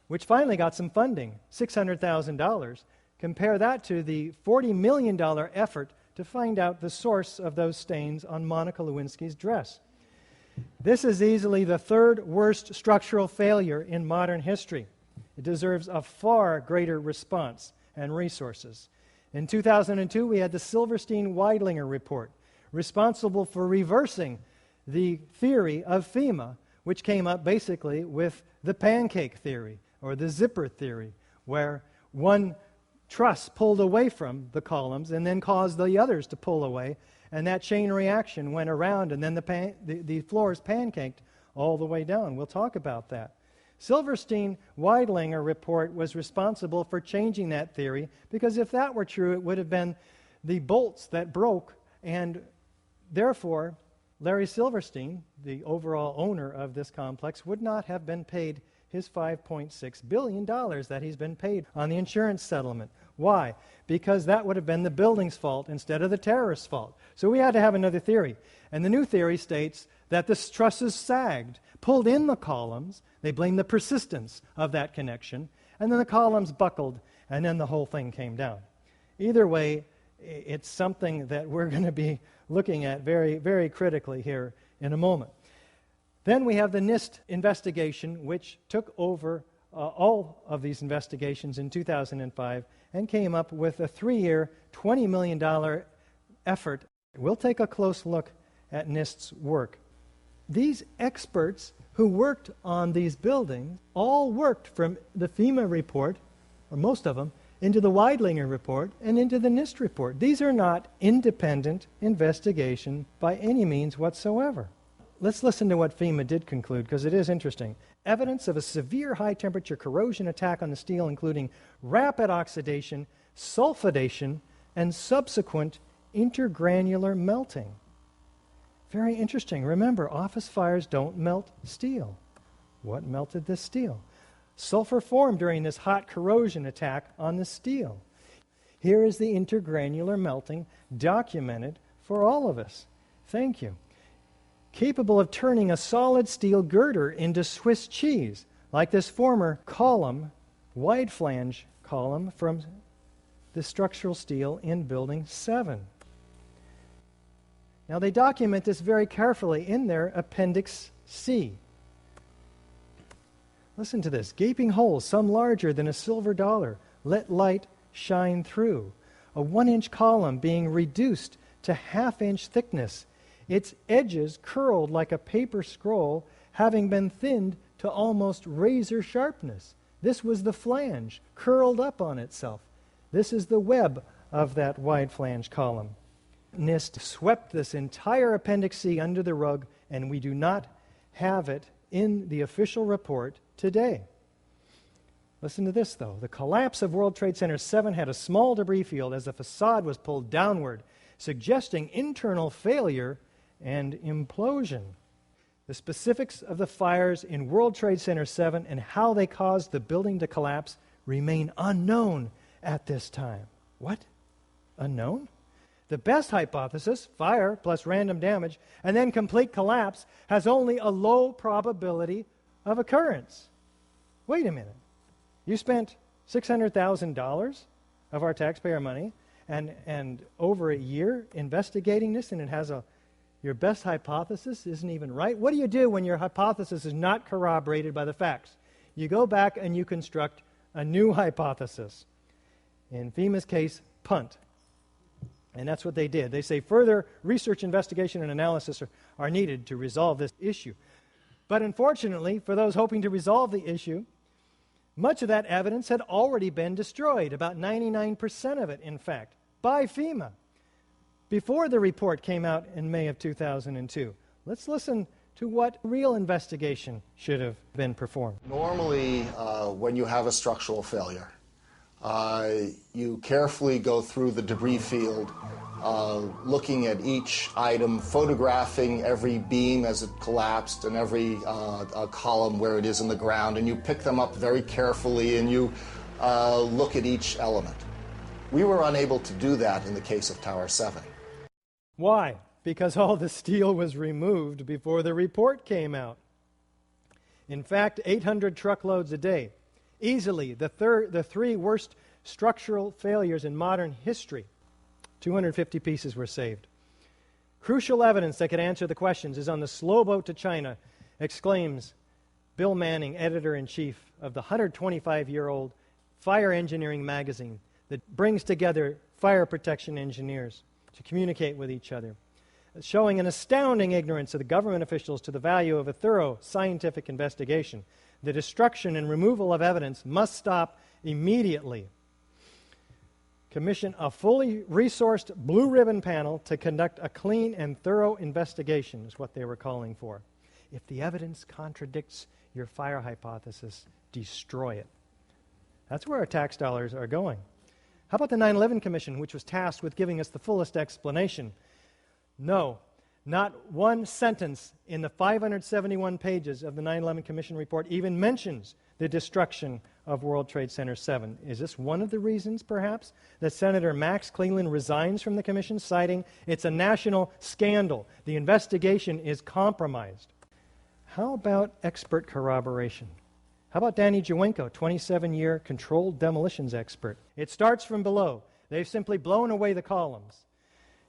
which finally got some funding, $600,000. Compare that to the $40 million effort to find out the source of those stains on Monica Lewinsky's dress. This is easily the 3rd worst structural failure in modern history. It deserves a far greater response and resources. In 2002, we had the Silverstein-Weidlinger report, responsible for reversing the theory of FEMA, which came up basically with the pancake theory, or the zipper theory, where one truss pulled away from the columns and then caused the others to pull away, and that chain reaction went around, and then the floors pancaked all the way down. We'll talk about that. Silverstein-Weidlinger report was responsible for changing that theory, because if that were true, it would have been the bolts that broke, and therefore Larry Silverstein, the overall owner of this complex, would not have been paid his $5.6 billion that he's been paid on the insurance settlement. Why? Because that would have been the building's fault instead of the terrorist's fault. So we had to have another theory. And the new theory states that the trusses sagged, pulled in the columns, they blamed the persistence of that connection, and then the columns buckled, and then the whole thing came down. Either way, it's something that we're going to be looking at very, very critically here in a moment. Then we have the NIST investigation, which took over all of these investigations in 2005 and came up with a 3-year, $20 million effort. We'll take a close look at NIST's work. These experts who worked on these buildings all worked from the FEMA report, or most of them, into the Weidlinger report and into the NIST report. These are not independent investigation by any means whatsoever. Let's listen to what FEMA did conclude, because it is interesting. Evidence of a severe high-temperature corrosion attack on the steel, including rapid oxidation, sulfidation, and subsequent intergranular melting. Very interesting. Remember, office fires don't melt steel. What melted this steel? Sulfur formed during this hot corrosion attack on the steel. Here is the intergranular melting documented for all of us. Thank you. Capable of turning a solid steel girder into Swiss cheese, like this former column, wide flange column from the structural steel in Building 7. Now, they document this very carefully in their Appendix C. Listen to this. Gaping holes, some larger than a silver dollar, let light shine through. A 1-inch column being reduced to half-inch thickness. Its edges curled like a paper scroll, having been thinned to almost razor sharpness. This was the flange, curled up on itself. This is the web of that wide flange column. NIST swept this entire Appendix C under the rug, and we do not have it in the official report today. Listen to this, though. The collapse of World Trade Center 7 had a small debris field as the facade was pulled downward, suggesting internal failure and implosion. The specifics of the fires in World Trade Center 7 and how they caused the building to collapse remain unknown at this time. What? Unknown? The best hypothesis, fire plus random damage, and then complete collapse, has only a low probability of occurrence. Wait a minute. You spent $600,000 of our taxpayer money and over a year investigating this, and it has your best hypothesis isn't even right? What do you do when your hypothesis is not corroborated by the facts? You go back and you construct a new hypothesis. In FEMA's case, punt. And that's what they did. They say further research, investigation, and analysis are needed to resolve this issue. But unfortunately, for those hoping to resolve the issue, much of that evidence had already been destroyed, about 99% of it, in fact, by FEMA, before the report came out in May of 2002. Let's listen to what real investigation should have been performed. Normally, when you have a structural failure, you carefully go through the debris field, looking at each item, photographing every beam as it collapsed and every column where it is in the ground, and you pick them up very carefully and you look at each element. We were unable to do that in the case of Tower 7. Why? Because all the steel was removed before the report came out. In fact, 800 truckloads a day. Easily the three worst structural failures in modern history. 250 pieces were saved. Crucial evidence that could answer the questions is on the slow boat to China, exclaims Bill Manning, editor-in-chief of the 125-year-old Fire Engineering magazine that brings together fire protection engineers to communicate with each other, showing an astounding ignorance of the government officials to the value of a thorough scientific investigation. The destruction and removal of evidence must stop immediately. Commission a fully resourced blue ribbon panel to conduct a clean and thorough investigation is what they were calling for. If the evidence contradicts your fire hypothesis, destroy it. That's where our tax dollars are going. How about the 9/11 Commission, which was tasked with giving us the fullest explanation? No. Not one sentence in the 571 pages of the 9/11 Commission report even mentions the destruction of World Trade Center 7. Is this one of the reasons, perhaps, that Senator Max Cleland resigns from the commission, citing it's a national scandal? The investigation is compromised. How about expert corroboration? How about Danny Jawenko, 27-year controlled demolitions expert? It starts from below. They've simply blown away the columns.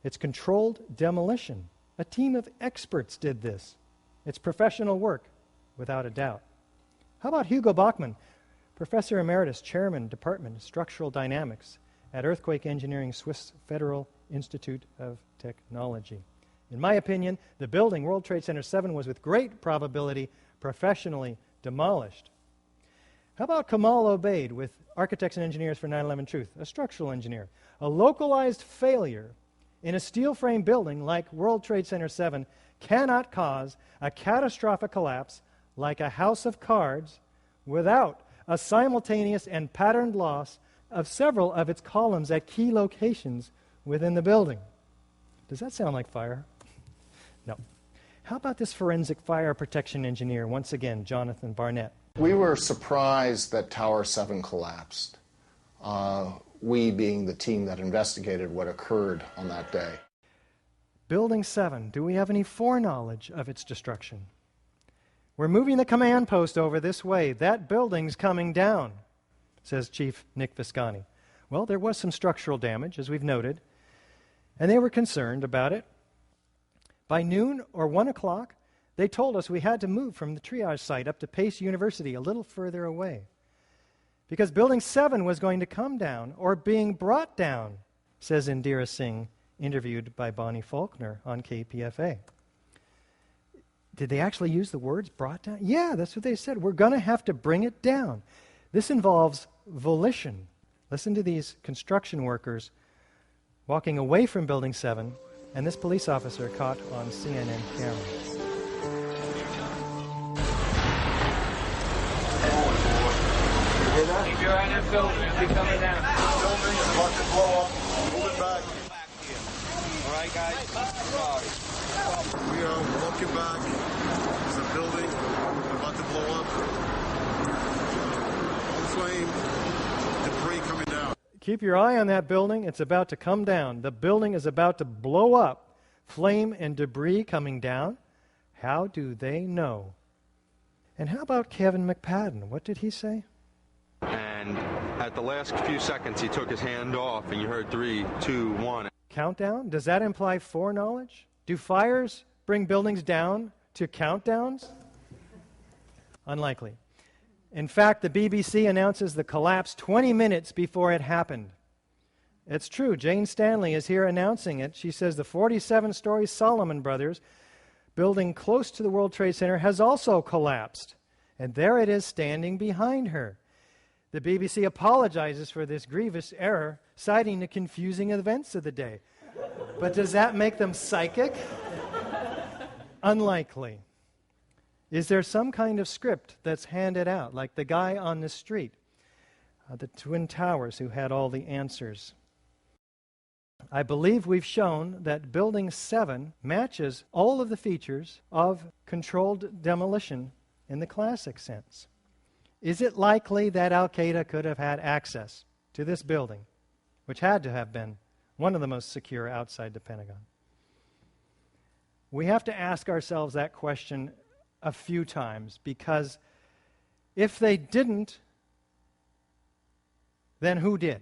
It's controlled demolition. A team of experts did this. It's professional work, without a doubt. How about Hugo Bachmann, Professor Emeritus, Chairman, Department of Structural Dynamics at Earthquake Engineering, Swiss Federal Institute of Technology? In my opinion, the building, World Trade Center 7, was with great probability professionally demolished. How about Kamal Obeid with Architects and Engineers for 9/11 Truth, a structural engineer? A localized failure in a steel frame building like World Trade Center 7 cannot cause a catastrophic collapse like a house of cards without a simultaneous and patterned loss of several of its columns at key locations within the building. Does that sound like fire? No. How about this forensic fire protection engineer, once again, Jonathan Barnett? We were surprised that Tower 7 collapsed, we being the team that investigated what occurred on that day. Building 7, do we have any foreknowledge of its destruction? We're moving the command post over this way. That building's coming down, says Chief Nick Viscani. Well, there was some structural damage, as we've noted, and they were concerned about it. By noon or 1 o'clock, they told us we had to move from the triage site up to Pace University, a little further away, because Building 7 was going to come down or being brought down, says Indira Singh, interviewed by Bonnie Faulkner on KPFA. Did they actually use the words brought down? Yeah, that's what they said. We're going to have to bring it down. This involves volition. Listen to these construction workers walking away from Building 7 and this police officer caught on CNN camera. Keep your eye on that building. It'll be coming down. Building's about to blow up. Move it back. All right, guys. We are looking back. There's a building about to blow up. On flame. Debris coming down. Keep your eye on that building. It's about to come down. The building is about to blow up. Flame and debris coming down. How do they know? And how about Kevin McPadden? What did he say? And at the last few seconds, he took his hand off, and you heard 3, 2, 1. Countdown? Does that imply foreknowledge? Do fires bring buildings down to countdowns? Unlikely. In fact, the BBC announces the collapse 20 minutes before it happened. It's true. Jane Stanley is here announcing it. She says the 47-story Solomon Brothers building close to the World Trade Center has also collapsed. And there it is standing behind her. The BBC apologizes for this grievous error, citing the confusing events of the day. But does that make them psychic? Unlikely. Is there some kind of script that's handed out, like the guy on the street, the Twin Towers, who had all the answers? I believe we've shown that Building 7 matches all of the features of controlled demolition in the classic sense. Is it likely that Al-Qaeda could have had access to this building, which had to have been one of the most secure outside the Pentagon? We have to ask ourselves that question a few times, because if they didn't, then who did?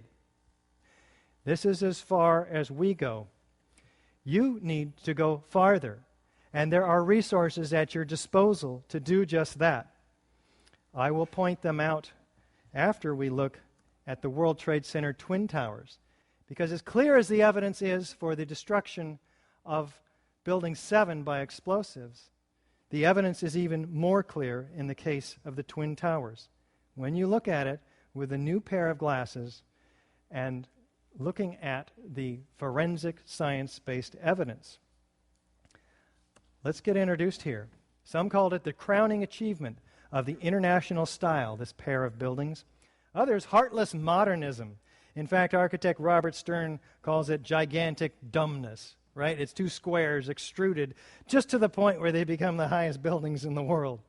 This is as far as we go. You need to go farther, and there are resources at your disposal to do just that. I will point them out after we look at the World Trade Center Twin Towers, because as clear as the evidence is for the destruction of Building 7 by explosives, the evidence is even more clear in the case of the Twin Towers. When you look at it with a new pair of glasses and looking at the forensic science-based evidence. Let's get introduced here. Some called it the crowning achievement of the international style, this pair of buildings. Others, heartless modernism. In fact, architect Robert Stern calls it gigantic dumbness, right? It's two squares extruded just to the point where they become the highest buildings in the world.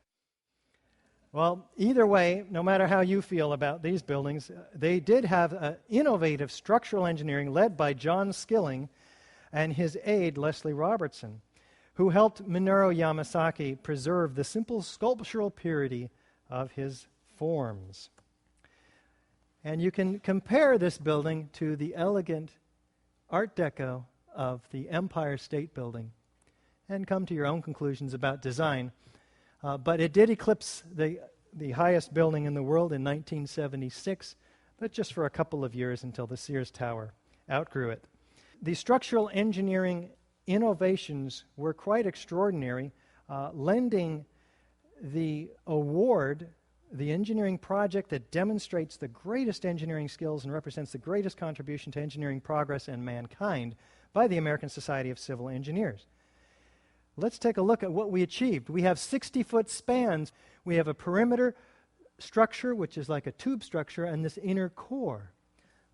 Well, either way, no matter how you feel about these buildings, they did have innovative structural engineering led by John Skilling and his aide, Leslie Robertson, who helped Minoru Yamasaki preserve the simple sculptural purity of his forms. And you can compare this building to the elegant Art Deco of the Empire State Building and come to your own conclusions about design. But it did eclipse the highest building in the world in 1976, but just for a couple of years until the Sears Tower outgrew it. The structural engineering innovations were quite extraordinary, lending the award, the engineering project that demonstrates the greatest engineering skills and represents the greatest contribution to engineering progress and mankind by the American Society of Civil Engineers. Let's take a look at what we achieved. We have 60-foot spans. We have a perimeter structure, which is like a tube structure, and this inner core.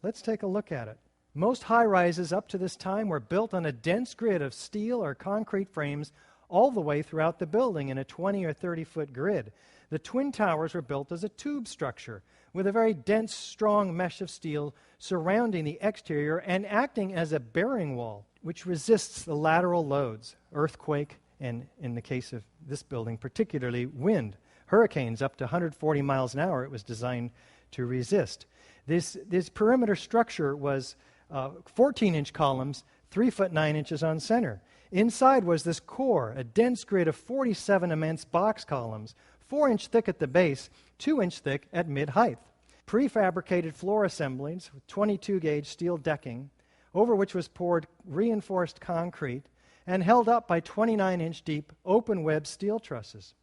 Let's take a look at it. Most high-rises up to this time were built on a dense grid of steel or concrete frames all the way throughout the building in a 20 or 30-foot grid. The Twin Towers were built as a tube structure with a very dense, strong mesh of steel surrounding the exterior and acting as a bearing wall, which resists the lateral loads, earthquake, and in the case of this building, particularly wind. Hurricanes up to 140 miles an hour it was designed to resist. This perimeter structure was 14-inch columns, 3 foot 9 inches on center. Inside was this core, a dense grid of 47 immense box columns, 4-inch thick at the base, 2-inch thick at mid-height. Prefabricated floor assemblies with 22-gauge steel decking, over which was poured reinforced concrete and held up by 29-inch deep open-web steel trusses.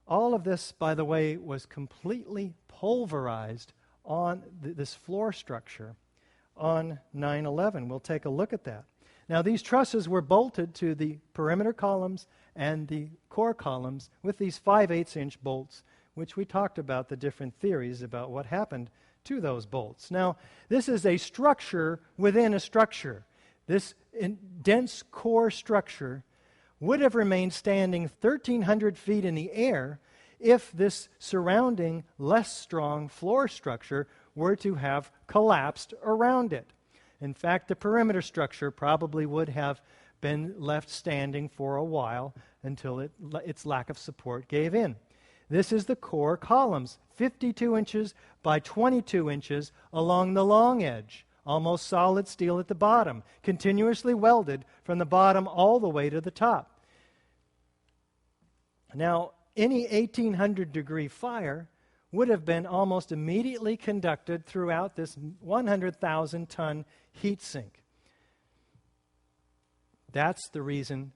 All of this, by the way, was completely pulverized on this floor structure on 9/11. We'll take a look at that. Now, these trusses were bolted to the perimeter columns and the core columns with these 5/8-inch bolts, which we talked about the different theories about what happened to those bolts. Now, this is a structure within a structure. This dense core structure would have remained standing 1,300 feet in the air if this surrounding, less strong floor structure were to have collapsed around it. In fact, the perimeter structure probably would have been left standing for a while until its lack of support gave in. This is the core columns, 52 inches by 22 inches along the long edge, almost solid steel at the bottom, continuously welded from the bottom all the way to the top. Now, any 1,800-degree fire would have been almost immediately conducted throughout this 100,000-ton heat sink. That's the reason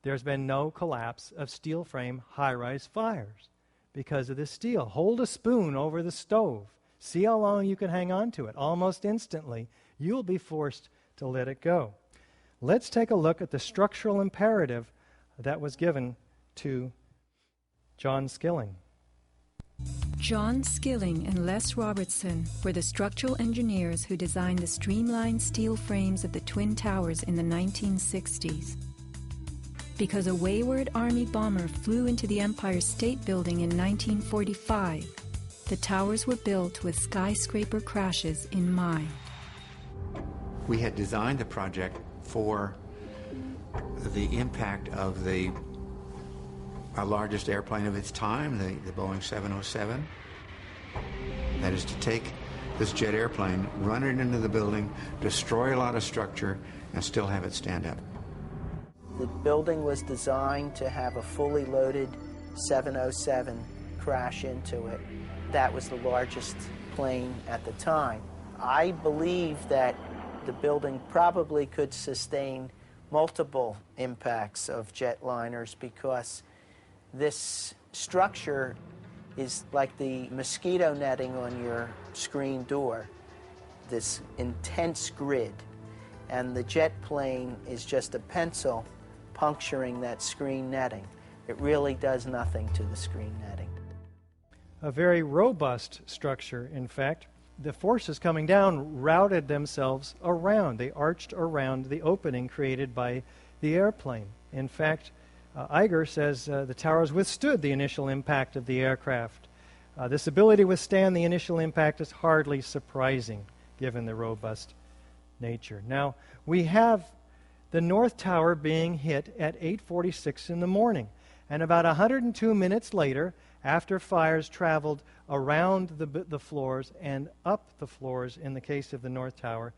there's been no collapse of steel frame high-rise fires, because of this steel. Hold a spoon over the stove. See how long you can hang on to it. Almost instantly, you'll be forced to let it go. Let's take a look at the structural imperative that was given to John Skilling. John Skilling and Les Robertson were the structural engineers who designed the streamlined steel frames of the Twin Towers in the 1960s. Because a wayward Army bomber flew into the Empire State Building in 1945, the towers were built with skyscraper crashes in mind. We had designed the project for the impact of our largest airplane of its time, the Boeing 707. That is to take this jet airplane, run it into the building, destroy a lot of structure, and still have it stand up. The building was designed to have a fully loaded 707 crash into it. That was the largest plane at the time. I believe that the building probably could sustain multiple impacts of jetliners because this structure is like the mosquito netting on your screen door, this intense grid, and the jet plane is just a pencil puncturing that screen netting. It really does nothing to the screen netting. A very robust structure, in fact. The forces coming down routed themselves around. They arched around the opening created by the airplane. In fact, Iger says the towers withstood the initial impact of the aircraft. This ability to withstand the initial impact is hardly surprising, given the robust nature. Now, we have the North Tower being hit at 8:46 in the morning, and about 102 minutes later, after fires traveled around the floors and up the floors in the case of the North Tower,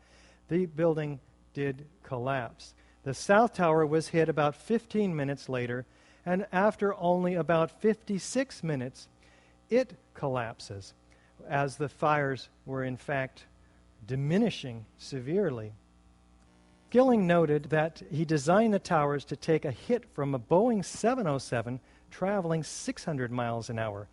the building did collapse. The South Tower was hit about 15 minutes later, and after only about 56 minutes, it collapses, as the fires were in fact diminishing severely. Skilling noted that he designed the towers to take a hit from a Boeing 707 traveling 600 miles an hour.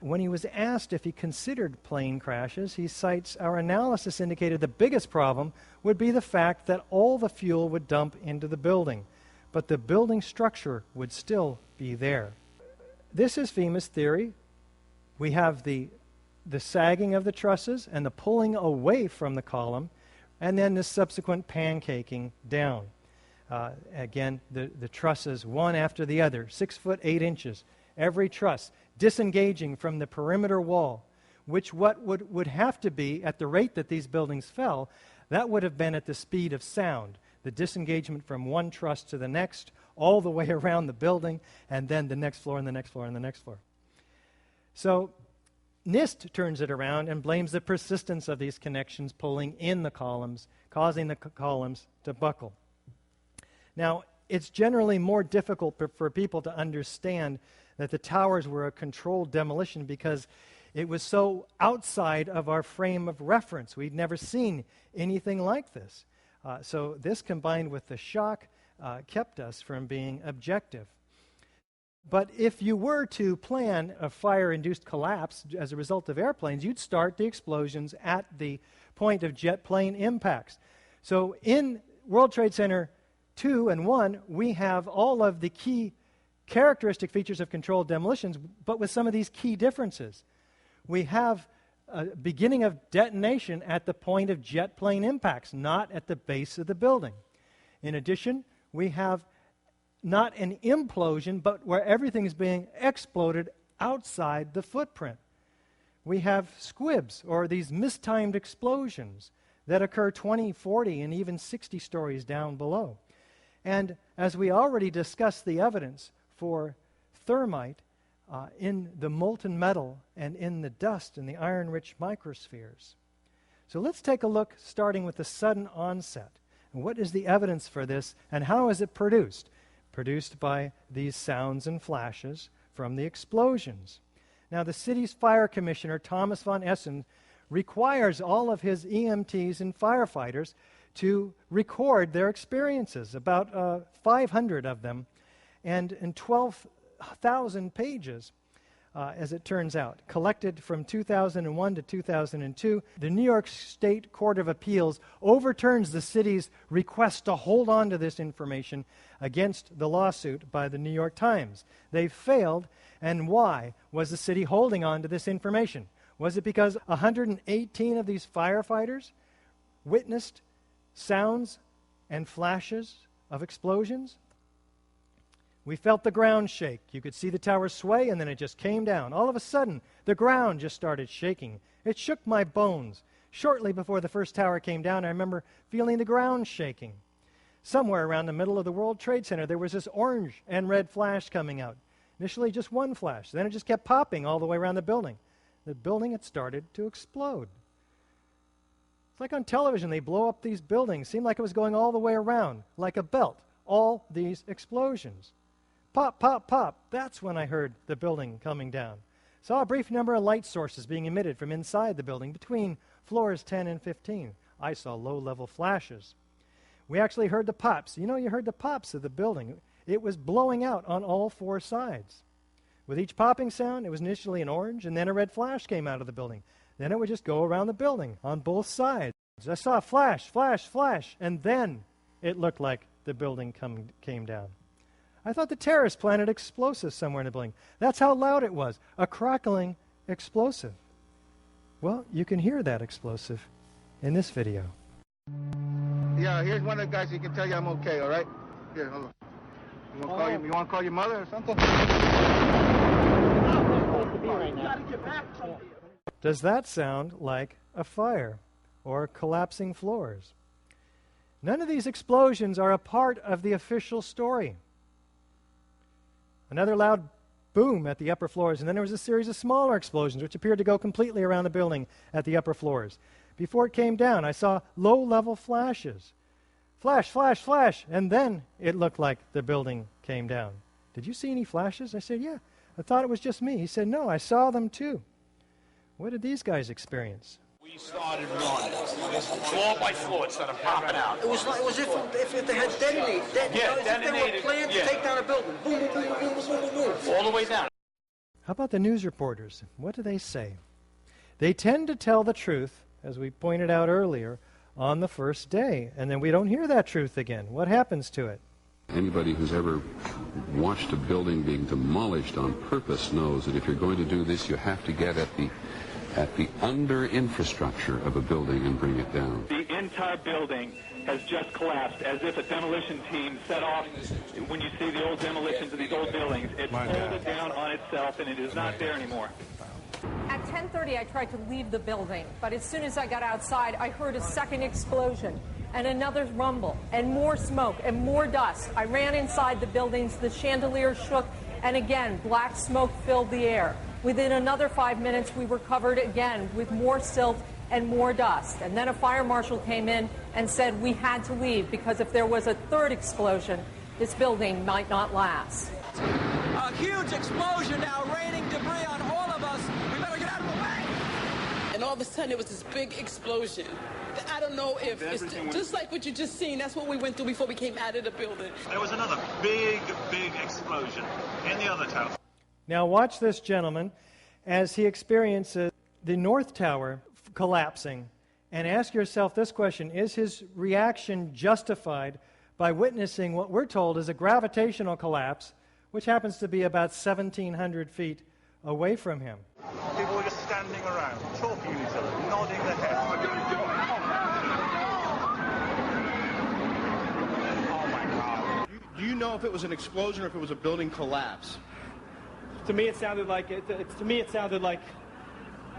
When he was asked if he considered plane crashes, he cites, "Our analysis indicated the biggest problem would be the fact that all the fuel would dump into the building, but the building structure would still be there." This is FEMA's theory. We have the sagging of the trusses and the pulling away from the column, and then the subsequent pancaking down. Again, the trusses, one after the other, 6 foot 8 inches, every truss, disengaging from the perimeter wall, which what would have to be, at the rate that these buildings fell, that would have been at the speed of sound. The disengagement from one truss to the next, all the way around the building, and then the next floor and the next floor and the next floor. So NIST turns it around and blames the persistence of these connections pulling in the columns, causing the columns to buckle. Now, it's generally more difficult for people to understand that the towers were a controlled demolition because it was so outside of our frame of reference. We'd never seen anything like this. So this, combined with the shock, kept us from being objective. But if you were to plan a fire-induced collapse as a result of airplanes, you'd start the explosions at the point of jet plane impacts. So in World Trade Center 2 and 1, we have all of the key characteristic features of controlled demolitions, but with some of these key differences. We have a beginning of detonation at the point of jet plane impacts, not at the base of the building. In addition, we have not an implosion, but where everything is being exploded outside the footprint. We have squibs, or these mistimed explosions, that occur 20, 40, and even 60 stories down below. And as we already discussed the evidence for thermite in the molten metal and in the dust in the iron-rich microspheres. So let's take a look, starting with the sudden onset. And what is the evidence for this, and how is it produced? Produced by these sounds and flashes from the explosions. Now, the city's fire commissioner, Thomas von Essen, requires all of his EMTs and firefighters to record their experiences, about 500 of them, and in 12,000 pages, as it turns out, collected from 2001 to 2002. The New York State Court of Appeals overturns the city's request to hold on to this information against the lawsuit by the New York Times. They failed, and why was the city holding on to this information? Was it because 118 of these firefighters witnessed sounds and flashes of explosions? We felt the ground shake. You could see the tower sway, and then it just came down. All of a sudden, the ground just started shaking. It shook my bones. Shortly before the first tower came down, I remember feeling the ground shaking. Somewhere around the middle of the World Trade Center, there was this orange and red flash coming out. Initially, just one flash. Then it just kept popping all the way around the building. The building had started to explode. It's like on television, they blow up these buildings. Seemed like it was going all the way around, like a belt. All these explosions. Pop, pop, pop. That's when I heard the building coming down. Saw a brief number of light sources being emitted from inside the building between floors 10 and 15. I saw low-level flashes. We actually heard the pops. You know, you heard the pops of the building. It was blowing out on all four sides. With each popping sound, it was initially an orange, and then a red flash came out of the building. Then it would just go around the building on both sides. I saw a flash, flash, flash, and then it looked like the building came down. I thought the terrorists planted explosives somewhere in the building. That's how loud it was, a crackling explosive. Well, you can hear that explosive in this video. Yeah, here's one of the guys who can tell you I'm okay, all right? Here, hold on. You want to call your mother or something? Does that sound like a fire or collapsing floors? None of these explosions are a part of the official story. Another loud boom at the upper floors, and then there was a series of smaller explosions which appeared to go completely around the building at the upper floors. Before it came down, I saw low-level flashes. Flash, flash, flash, and then it looked like the building came down. Did you see any flashes? I said, yeah. I thought it was just me. He said, no, I saw them too. What did these guys experience? We started running, floor by floor, instead of popping out. It was like, it was if they had detonated, if they were planned to take down a building. Boom, boom, boom, boom, boom, boom, boom. All the way down. How about the news reporters? What do they say? They tend to tell the truth, as we pointed out earlier, on the first day, and then we don't hear that truth again. What happens to it? Anybody who's ever watched a building being demolished on purpose knows that if you're going to do this, you have to get at the under infrastructure of a building and bring it down. The entire building has just collapsed, as if a demolition team set off. When you see the old demolitions of these old buildings, it folded down on itself, and it is not there anymore. At 10:30, I tried to leave the building, but as soon as I got outside, I heard a second explosion and another rumble and more smoke and more dust. I ran inside the buildings, the chandelier shook, and again, black smoke filled the air. Within another 5 minutes, we were covered again with more silt and more dust. And then a fire marshal came in and said we had to leave because if there was a third explosion, this building might not last. A huge explosion now, raining debris on all of us. We better get out of the way. And all of a sudden, it was this big explosion. I don't know if it's just like what you just seen. That's what we went through before we came out of the building. There was another big explosion in the other tower. Now watch this gentleman as he experiences the North Tower collapsing, and ask yourself this question: is his reaction justified by witnessing what we're told is a gravitational collapse, which happens to be about 1,700 feet away from him? People were just standing around, talking to each other, nodding their heads. Oh my God. Do you know if it was an explosion or if it was a building collapse? To me, it sounded like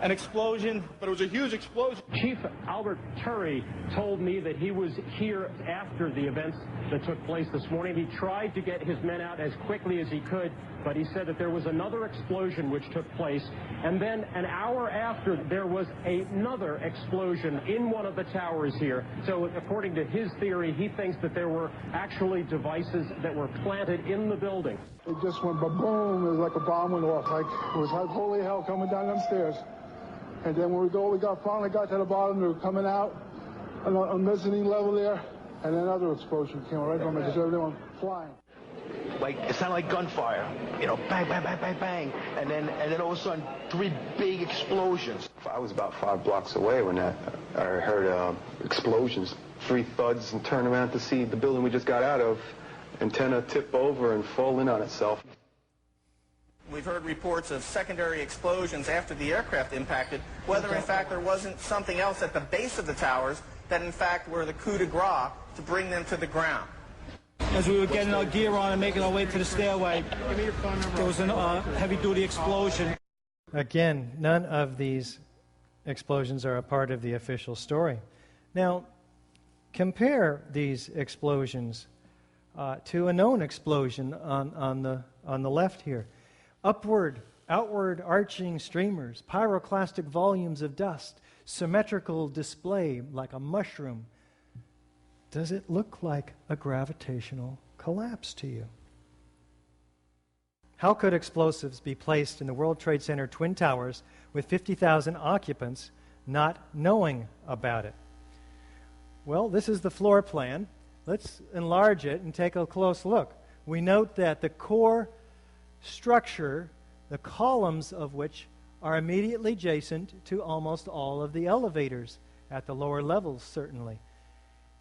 an explosion, but it was a huge explosion. Chief Albert Turry told me that he was here after the events that took place this morning. He tried to get his men out as quickly as he could, but he said that there was another explosion which took place, and then an hour after, there was another explosion in one of the towers here. So according to his theory, he thinks that there were actually devices that were planted in the building. It just went ba-boom. It was like a bomb went off. It was like holy hell coming down them stairs. And then when we finally got to the bottom, they were coming out on mezzanine level there, and another explosion came right from it, because everyone flying. Like, it sounded like gunfire, bang, bang, bang, bang, bang, and then all of a sudden, 3 big explosions. I was about 5 blocks away when I heard explosions, 3 thuds, and turned around to see the building we just got out of, antenna tip over and fall in on itself. We've heard reports of secondary explosions after the aircraft impacted, whether in fact there wasn't something else at the base of the towers that in fact were the coup de grace to bring them to the ground. As we were getting our gear on and making our way to the stairway, there was a heavy-duty explosion. Again, none of these explosions are a part of the official story. Now, compare these explosions to a known explosion on the left here. Outward arching streamers, pyroclastic volumes of dust, symmetrical display like a mushroom. Does it look like a gravitational collapse to you? How could explosives be placed in the World Trade Center Twin Towers with 50,000 occupants not knowing about it? Well, this is the floor plan. Let's enlarge it and take a close look. We note that the core structure, the columns of which are immediately adjacent to almost all of the elevators at the lower levels, certainly.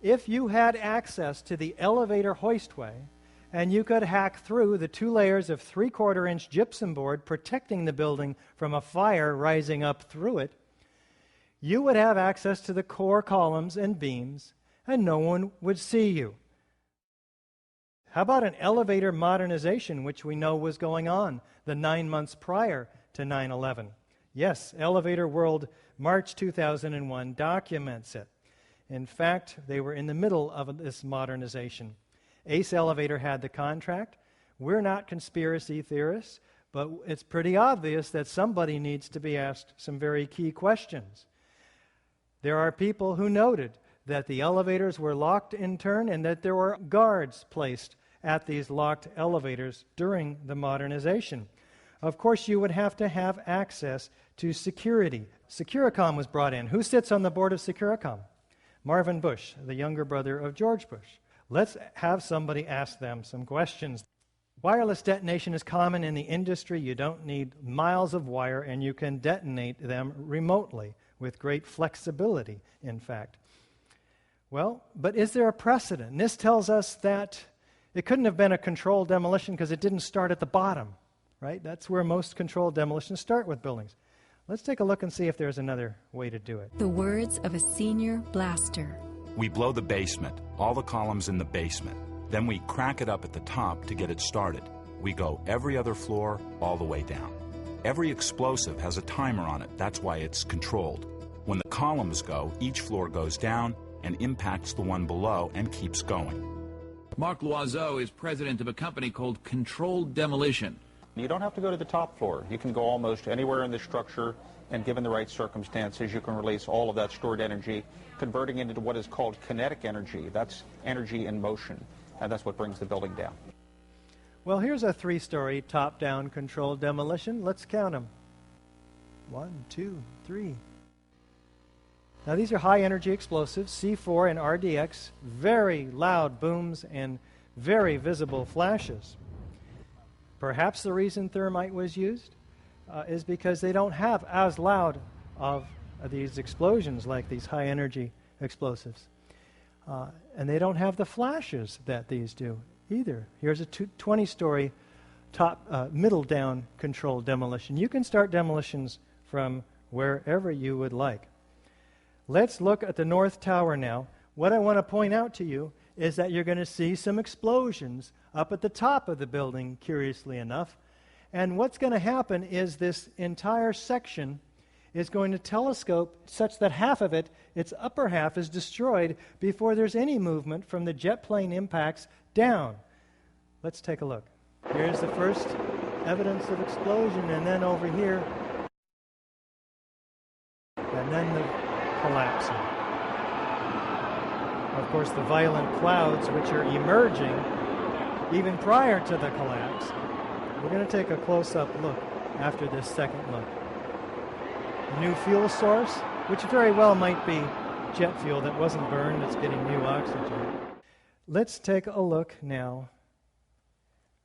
If you had access to the elevator hoistway and you could hack through the 2 layers of 3/4-inch gypsum board protecting the building from a fire rising up through it, you would have access to the core columns and beams, and no one would see you. How about an elevator modernization, which we know was going on the 9 months prior to 9/11? Yes, Elevator World, March 2001, documents it. In fact, they were in the middle of this modernization. Ace Elevator had the contract. We're not conspiracy theorists, but it's pretty obvious that somebody needs to be asked some very key questions. There are people who noted that the elevators were locked in turn and that there were guards placed at these locked elevators during the modernization. Of course, you would have to have access to security. Securicom was brought in. Who sits on the board of Securicom? Marvin Bush, the younger brother of George Bush. Let's have somebody ask them some questions. Wireless detonation is common in the industry. You don't need miles of wire, and you can detonate them remotely with great flexibility, in fact. Well, but is there a precedent? And this tells us that it couldn't have been a controlled demolition because it didn't start at the bottom, right? That's where most controlled demolitions start with buildings. Let's take a look and see if there's another way to do it. The words of a senior blaster. We blow the basement, all the columns in the basement. Then we crack it up at the top to get it started. We go every other floor all the way down. Every explosive has a timer on it. That's why it's controlled. When the columns go, each floor goes down and impacts the one below and keeps going. Mark Loiseau is president of a company called Controlled Demolition. You don't have to go to the top floor. You can go almost anywhere in the structure, and given the right circumstances, you can release all of that stored energy, converting it into what is called kinetic energy. That's energy in motion, and that's what brings the building down. Well, here's a 3-story top-down controlled demolition. Let's count them. 1, 2, 3. Now, these are high-energy explosives, C4 and RDX, very loud booms and very visible flashes. Perhaps the reason thermite was used is because they don't have as loud of these explosions like these high-energy explosives. And they don't have the flashes that these do either. Here's a 20-story middle-down controlled demolition. You can start demolitions from wherever you would like. Let's look at the North Tower now. What I want to point out to you is that you're going to see some explosions up at the top of the building, curiously enough. And what's going to happen is this entire section is going to telescope such that half of it, its upper half, is destroyed before there's any movement from the jet plane impacts down. Let's take a look. Here's the first evidence of explosion, and then over here, and then the collapsing. Of course, the violent clouds which are emerging even prior to the collapse. We're going to take a close-up look after this second look. A new fuel source, which very well might be jet fuel that wasn't burned, it's getting new oxygen. Let's take a look now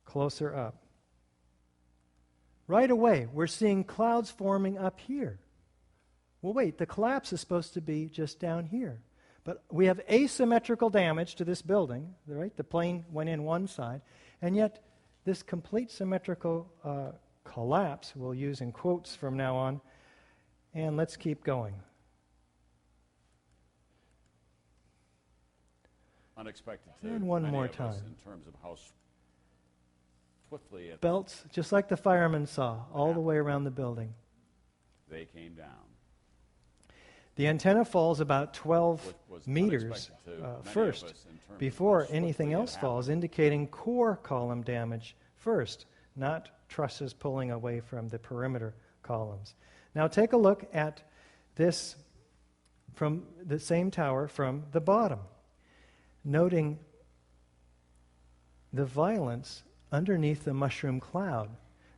closer up. Right away, we're seeing clouds forming up here. Well, wait, the collapse is supposed to be just down here. But we have asymmetrical damage to this building, right? The plane went in one side, and yet this complete symmetrical collapse, we'll use in quotes from now on, and let's keep going. Unexpected to And one many more of us time. in terms of how swiftly Belts, just like the firemen saw, all the way around the building. they came down. The antenna falls about 12 was meters unexpected to many of first, us in terms of before how swiftly anything it else falls, indicating core column damage first, not trusses pulling away from the perimeter columns. Now take a look at this from the same tower from the bottom, noting the violence underneath the mushroom cloud.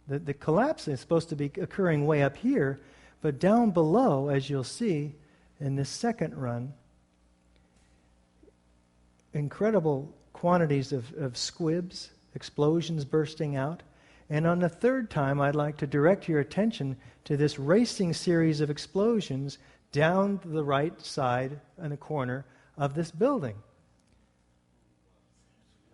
The collapse is supposed to be occurring way up here, but down below, as you'll see in this second run, incredible quantities of squibs, explosions bursting out. And on the third time, I'd like to direct your attention to this racing series of explosions down the right side in the corner of this building.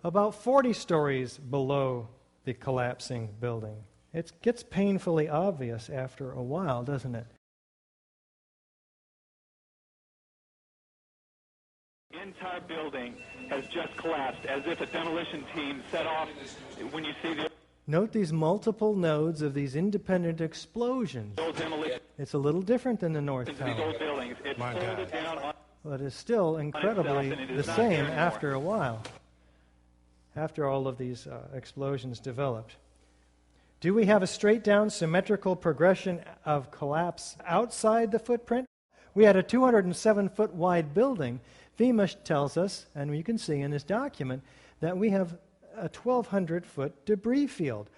About 40 stories below the collapsing building. It gets painfully obvious after a while, doesn't it? The entire building has just collapsed as if a demolition team set off. When you see the Note these multiple nodes of these independent explosions. old demolition It's a little different than the North into these Tower, old buildings, it's folded down on but it's still incredibly and it the is not same there anymore. after a while, after all of these explosions developed. Do we have a straight-down symmetrical progression of collapse outside the footprint? We had a 207-foot wide building. FEMA tells us, and you can see in this document, that we have a 1,200-foot debris field.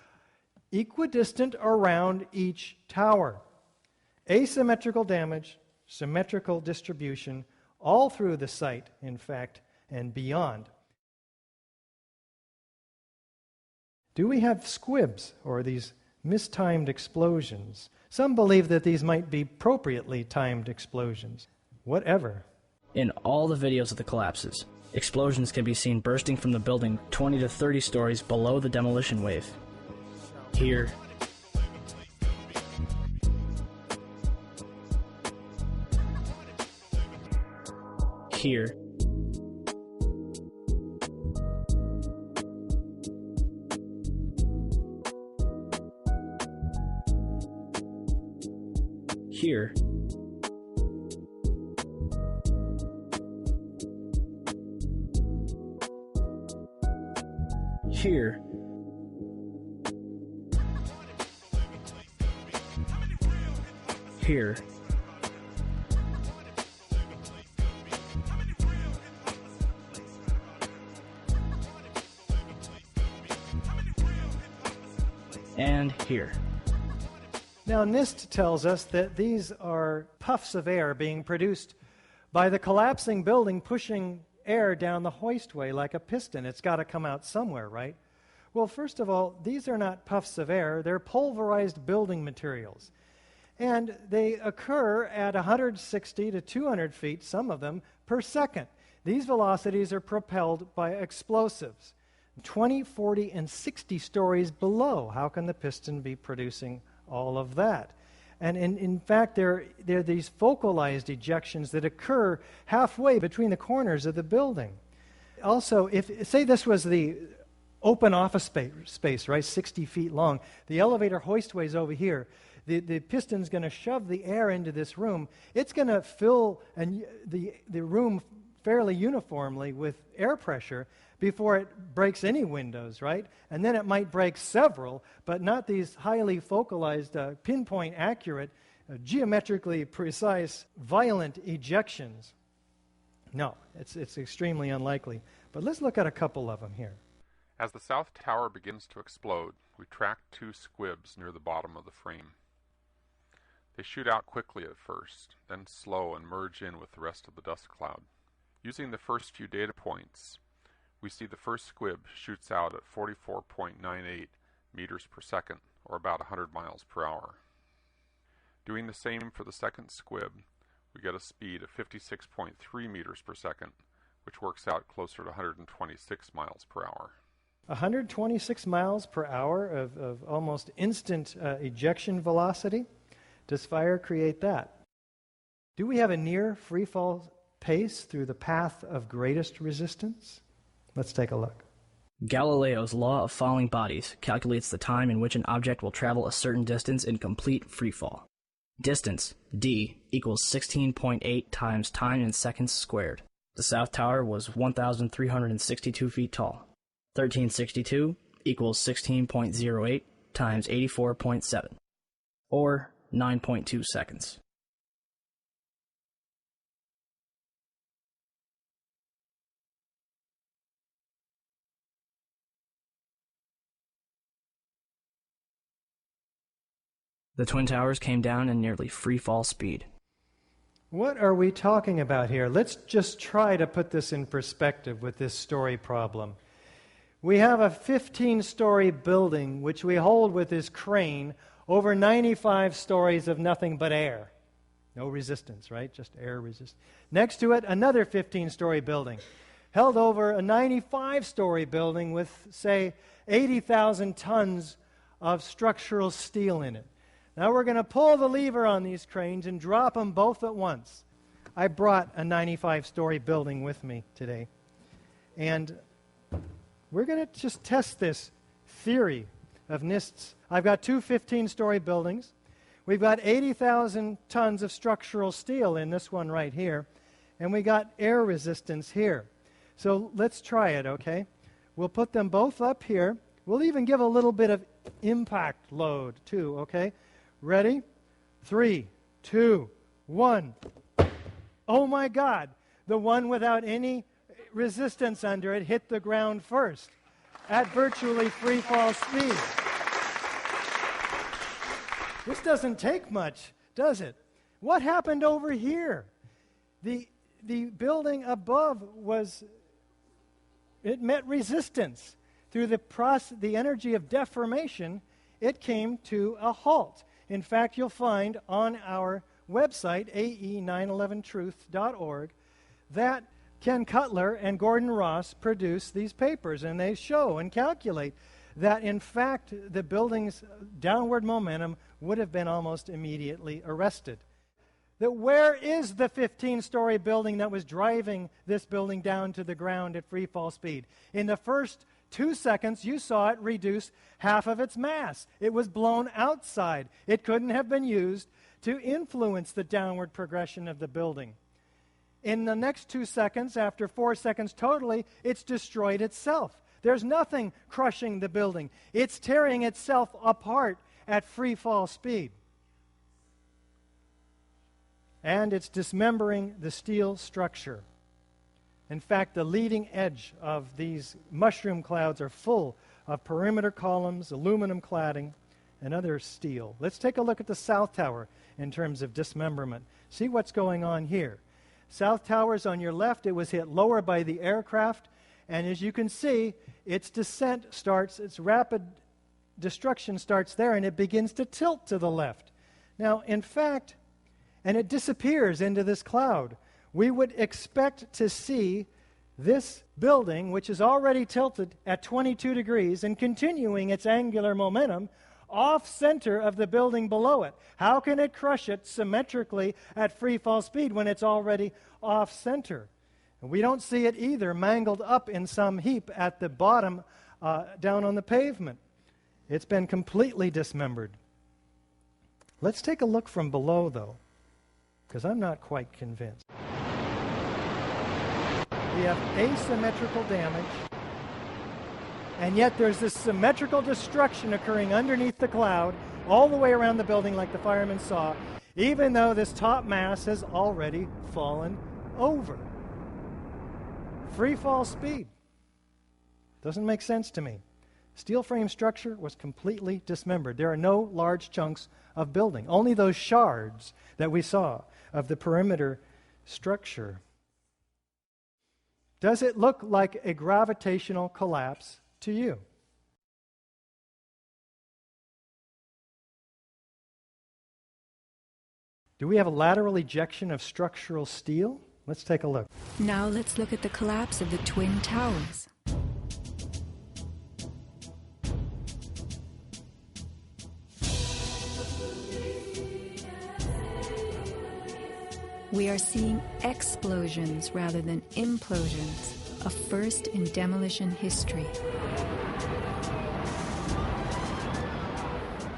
equidistant around each tower. Asymmetrical damage, symmetrical distribution, all through the site, in fact, and beyond. Do we have squibs, or these mistimed explosions? Some believe that these might be appropriately timed explosions. Whatever. In all the videos of the collapses, explosions can be seen bursting from the building 20 to 30 stories below the demolition wave. Here, here, here, here, here, and here. Now, NIST tells us that these are puffs of air being produced by the collapsing building pushing air down the hoistway like a piston. It's got to come out somewhere, right? Well, first of all, these are not puffs of air. They're pulverized building materials. And they occur at 160 to 200 feet, some of them, per second. These velocities are propelled by explosives. 20, 40, and 60 stories below. How can the piston be producing all of that? And in fact, there are these focalized ejections that occur halfway between the corners of the building. Also, if say this was the open office space, right, 60 feet long, the elevator hoistway's over here. The piston's going to shove the air into this room. It's going to fill the room fairly uniformly with air pressure before it breaks any windows, right? And then it might break several, but not these highly focalized, pinpoint accurate, geometrically precise, violent ejections. No, it's extremely unlikely. But let's look at a couple of them here. As the south tower begins to explode, we track two squibs near the bottom of the frame. They shoot out quickly at first, then slow and merge in with the rest of the dust cloud. Using the first few data points, we see the first squib shoots out at 44.98 meters per second, or about 100 miles per hour. Doing the same for the second squib, we get a speed of 56.3 meters per second, which works out closer to 126 miles per hour. 126 miles per hour of almost instant ejection velocity? Does fire create that? Do we have a near freefall pace through the path of greatest resistance? Let's take a look. Galileo's law of falling bodies calculates the time in which an object will travel a certain distance in complete freefall. Distance, d, equals 16.8 times time in seconds squared. The South Tower was 1,362 feet tall. 1362 equals 16.08 times 84.7, or 9.2 seconds. The Twin Towers came down in nearly free fall speed. What are we talking about here? Let's just try to put this in perspective with this story problem. We have a 15-story building which we hold with this crane over 95 stories of nothing but air. No resistance, right? Just air resistance. Next to it, another 15-story building held over a 95-story building with, say, 80,000 tons of structural steel in it. Now we're going to pull the lever on these cranes and drop them both at once. I brought a 95-story building with me today. And we're going to just test this theory of NIST's. I've got two 15-story buildings. We've got 80,000 tons of structural steel in this one right here. And we got air resistance here. So let's try it, okay? We'll put them both up here. We'll even give a little bit of impact load too, okay? Ready? 3, 2, 1. Oh my God! The one without any resistance under it hit the ground first at virtually free fall speed. This doesn't take much, does it? What happened over here? The building above it met resistance. Through the energy of deformation, it came to a halt. In fact, you'll find on our website, ae911truth.org, that Ken Cutler and Gordon Ross produced these papers, and they show and calculate that, in fact, the building's downward momentum would have been almost immediately arrested. That where is the 15-story building that was driving this building down to the ground at free fall speed? In the first 2 seconds, you saw it reduce half of its mass. It was blown outside. It couldn't have been used to influence the downward progression of the building. In the next 2 seconds, after 4 seconds totally, it's destroyed itself. There's nothing crushing the building. It's tearing itself apart at free fall speed. And it's dismembering the steel structure. In fact, the leading edge of these mushroom clouds are full of perimeter columns, aluminum cladding, and other steel. Let's take a look at the South Tower in terms of dismemberment. See what's going on here. South Tower's on your left. It was hit lower by the aircraft, and as you can see, its descent starts, its rapid destruction starts there, and it begins to tilt to the left. Now, in fact, and it disappears into this cloud. We would expect to see this building, which is already tilted at 22 degrees and continuing its angular momentum, off-center of the building below it. How can it crush it symmetrically at free fall speed when it's already off-center? We don't see it either mangled up in some heap at the bottom down on the pavement. It's been completely dismembered. Let's take a look from below, though, because I'm not quite convinced. We have asymmetrical damage, and yet there's this symmetrical destruction occurring underneath the cloud all the way around the building like the firemen saw, even though this top mass has already fallen over. Free fall speed. Doesn't make sense to me. Steel frame structure was completely dismembered. There are no large chunks of building, only those shards that we saw of the perimeter structure. Does it look like a gravitational collapse to you? Do we have a lateral ejection of structural steel? Let's take a look. Now let's look at the collapse of the Twin Towers. We are seeing explosions rather than implosions, a first in demolition history.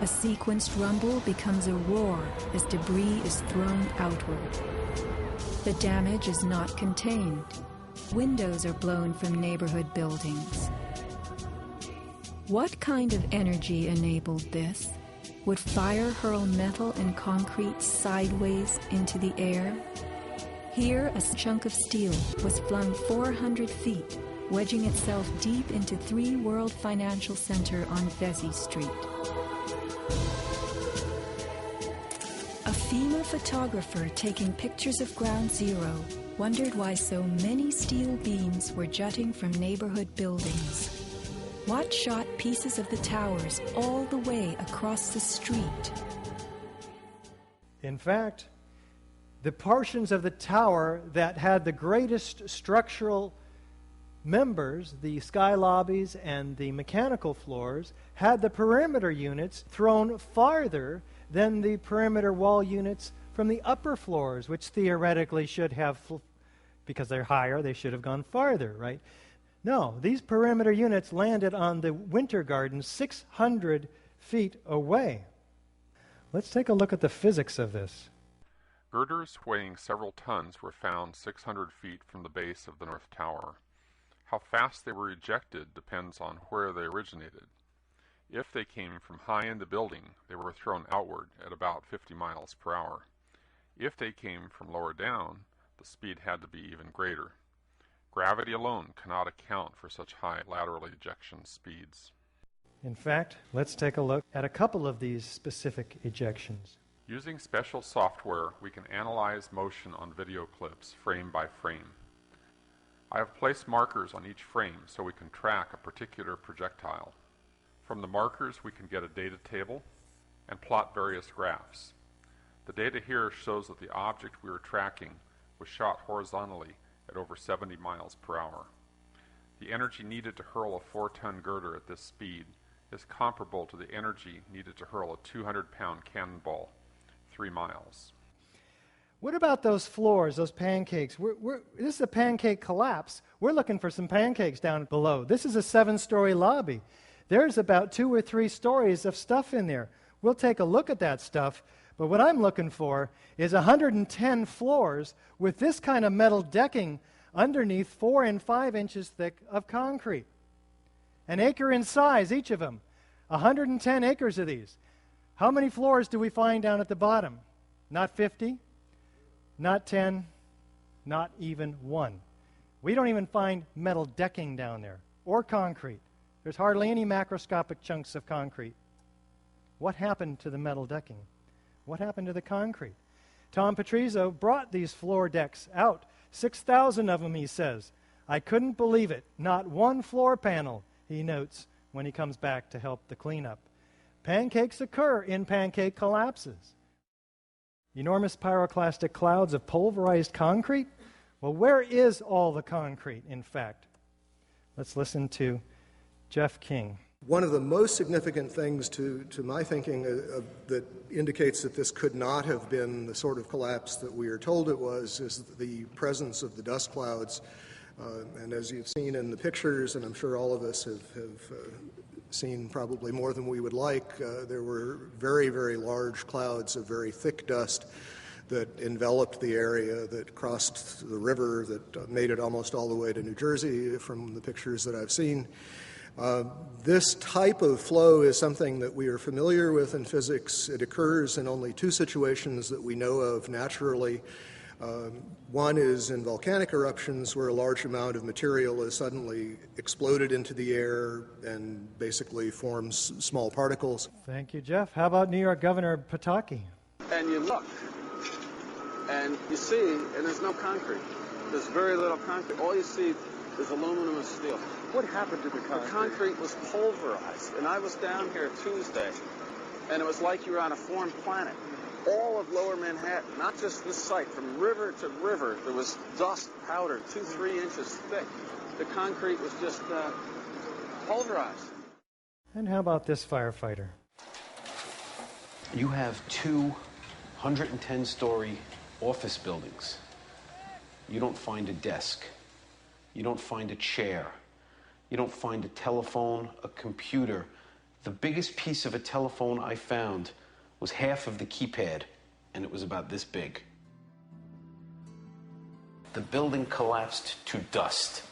A sequenced rumble becomes a roar as debris is thrown outward. The damage is not contained. Windows are blown from neighborhood buildings. What kind of energy enabled this? Would fire hurl metal and concrete sideways into the air? Here, a chunk of steel was flung 400 feet, wedging itself deep into 3 World Financial Center on Vesey Street. A FEMA photographer taking pictures of Ground Zero wondered why so many steel beams were jutting from neighborhood buildings. What shot pieces of the towers all the way across the street? In fact, the portions of the tower that had the greatest structural members, the sky lobbies and the mechanical floors, had the perimeter units thrown farther than the perimeter wall units from the upper floors, which theoretically should have, because they're higher, they should have gone farther, right? No, these perimeter units landed on the Winter Garden 600 feet away. Let's take a look at the physics of this. Girders weighing several tons were found 600 feet from the base of the North Tower. How fast they were ejected depends on where they originated. If they came from high in the building, they were thrown outward at about 50 miles per hour. If they came from lower down, the speed had to be even greater. Gravity alone cannot account for such high lateral ejection speeds. In fact, let's take a look at a couple of these specific ejections. Using special software, we can analyze motion on video clips frame by frame. I have placed markers on each frame so we can track a particular projectile. From the markers, we can get a data table and plot various graphs. The data here shows that the object we were tracking was shot horizontally at over 70 miles per hour. The energy needed to hurl a 4-ton girder at this speed is comparable to the energy needed to hurl a 200-pound cannonball 3 miles. What about those floors, those pancakes? This is a pancake collapse. We're looking for some pancakes down below. This is a 7-story lobby. There's about 2 or 3 stories of stuff in there. We'll take a look at that stuff, but what I'm looking for is 110 floors with this kind of metal decking underneath 4 and 5 inches thick of concrete. An acre in size, each of them. 110 acres of these. How many floors do we find down at the bottom? Not 50? Not 10? Not even 1. We don't even find metal decking down there, or concrete. There's hardly any macroscopic chunks of concrete. What happened to the metal decking? What happened to the concrete? Tom Patrizio brought these floor decks out. 6,000 of them, he says. I couldn't believe it. Not one floor panel, he notes when he comes back to help the cleanup. Pancakes occur in pancake collapses. Enormous pyroclastic clouds of pulverized concrete? Well, where is all the concrete, in fact? Let's listen to Jeff King. One of the most significant things to my thinking that indicates that this could not have been the sort of collapse that we are told it was is the presence of the dust clouds. And as you've seen in the pictures, and I'm sure all of us have seen probably more than we would like, there were very, very large clouds of very thick dust that enveloped the area, that crossed the river, that made it almost all the way to New Jersey from the pictures that I've seen. This type of flow is something that we are familiar with in physics. It occurs in only 2 situations that we know of naturally. One is in volcanic eruptions where a large amount of material is suddenly exploded into the air and basically forms small particles. Thank you, Jeff. How about New York Governor Pataki? And you look, and you see, and there's no concrete. There's very little concrete. All you see is aluminum and steel. What happened to the concrete? The concrete was pulverized, and I was down here Tuesday, and it was like you were on a foreign planet. All of lower Manhattan, not just this site, from river to river, there was dust, powder, 2-3 inches thick. The concrete was just pulverized. And how about this firefighter? You have 2 110-story office buildings. You don't find a desk. You don't find a chair. You don't find a telephone, a computer. The biggest piece of a telephone I found was half of the keypad, and it was about this big. The building collapsed to dust.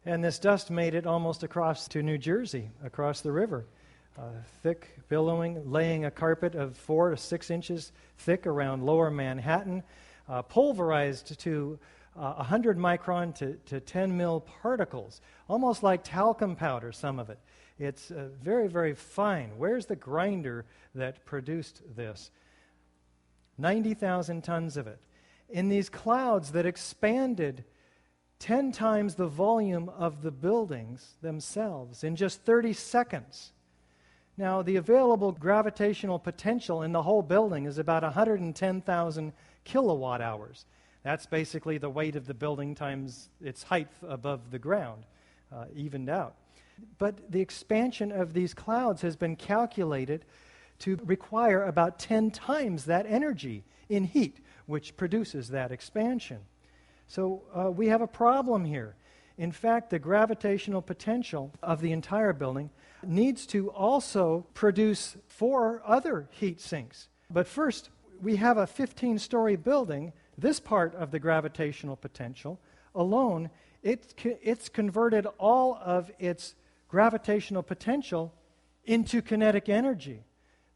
And this dust made it almost across to New Jersey, across the river. Thick, billowing, laying a carpet of 4 to 6 inches thick around lower Manhattan, pulverized to 100 micron to 10 mil particles, almost like talcum powder, some of it. It's very, very fine. Where's the grinder that produced this? 90,000 tons of it. In these clouds that expanded 10 times the volume of the buildings themselves in just 30 seconds. Now, the available gravitational potential in the whole building is about 110,000 kilowatt hours. That's basically the weight of the building times its height above the ground, evened out. But the expansion of these clouds has been calculated to require about 10 times that energy in heat, which produces that expansion. So we have a problem here. In fact, the gravitational potential of the entire building needs to also produce 4 other heat sinks. But first, we have a 15-story building. This part of the gravitational potential alone, it's converted all of its gravitational potential into kinetic energy.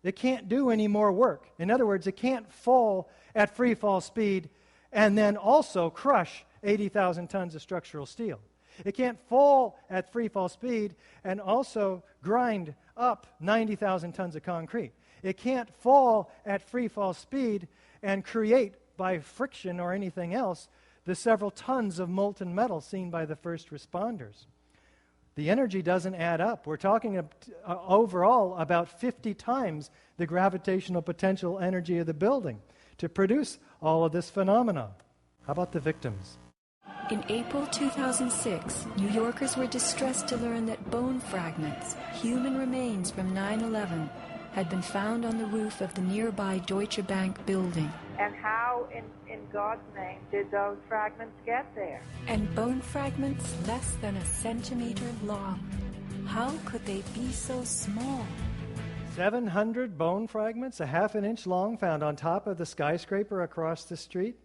It can't do any more work. In other words, it can't fall at free fall speed and then also crush 80,000 tons of structural steel. It can't fall at free fall speed and also grind up 90,000 tons of concrete. It can't fall at free fall speed and create, by friction or anything else, the several tons of molten metal seen by the first responders. The energy doesn't add up. We're talking overall about 50 times the gravitational potential energy of the building to produce all of this phenomena. How about the victims? In April 2006, New Yorkers were distressed to learn that bone fragments, human remains from 9/11, had been found on the roof of the nearby Deutsche Bank building. And how, in God's name, did those fragments get there? And bone fragments less than a centimeter long. How could they be so small? 700 bone fragments, a half an inch long, found on top of the skyscraper across the street?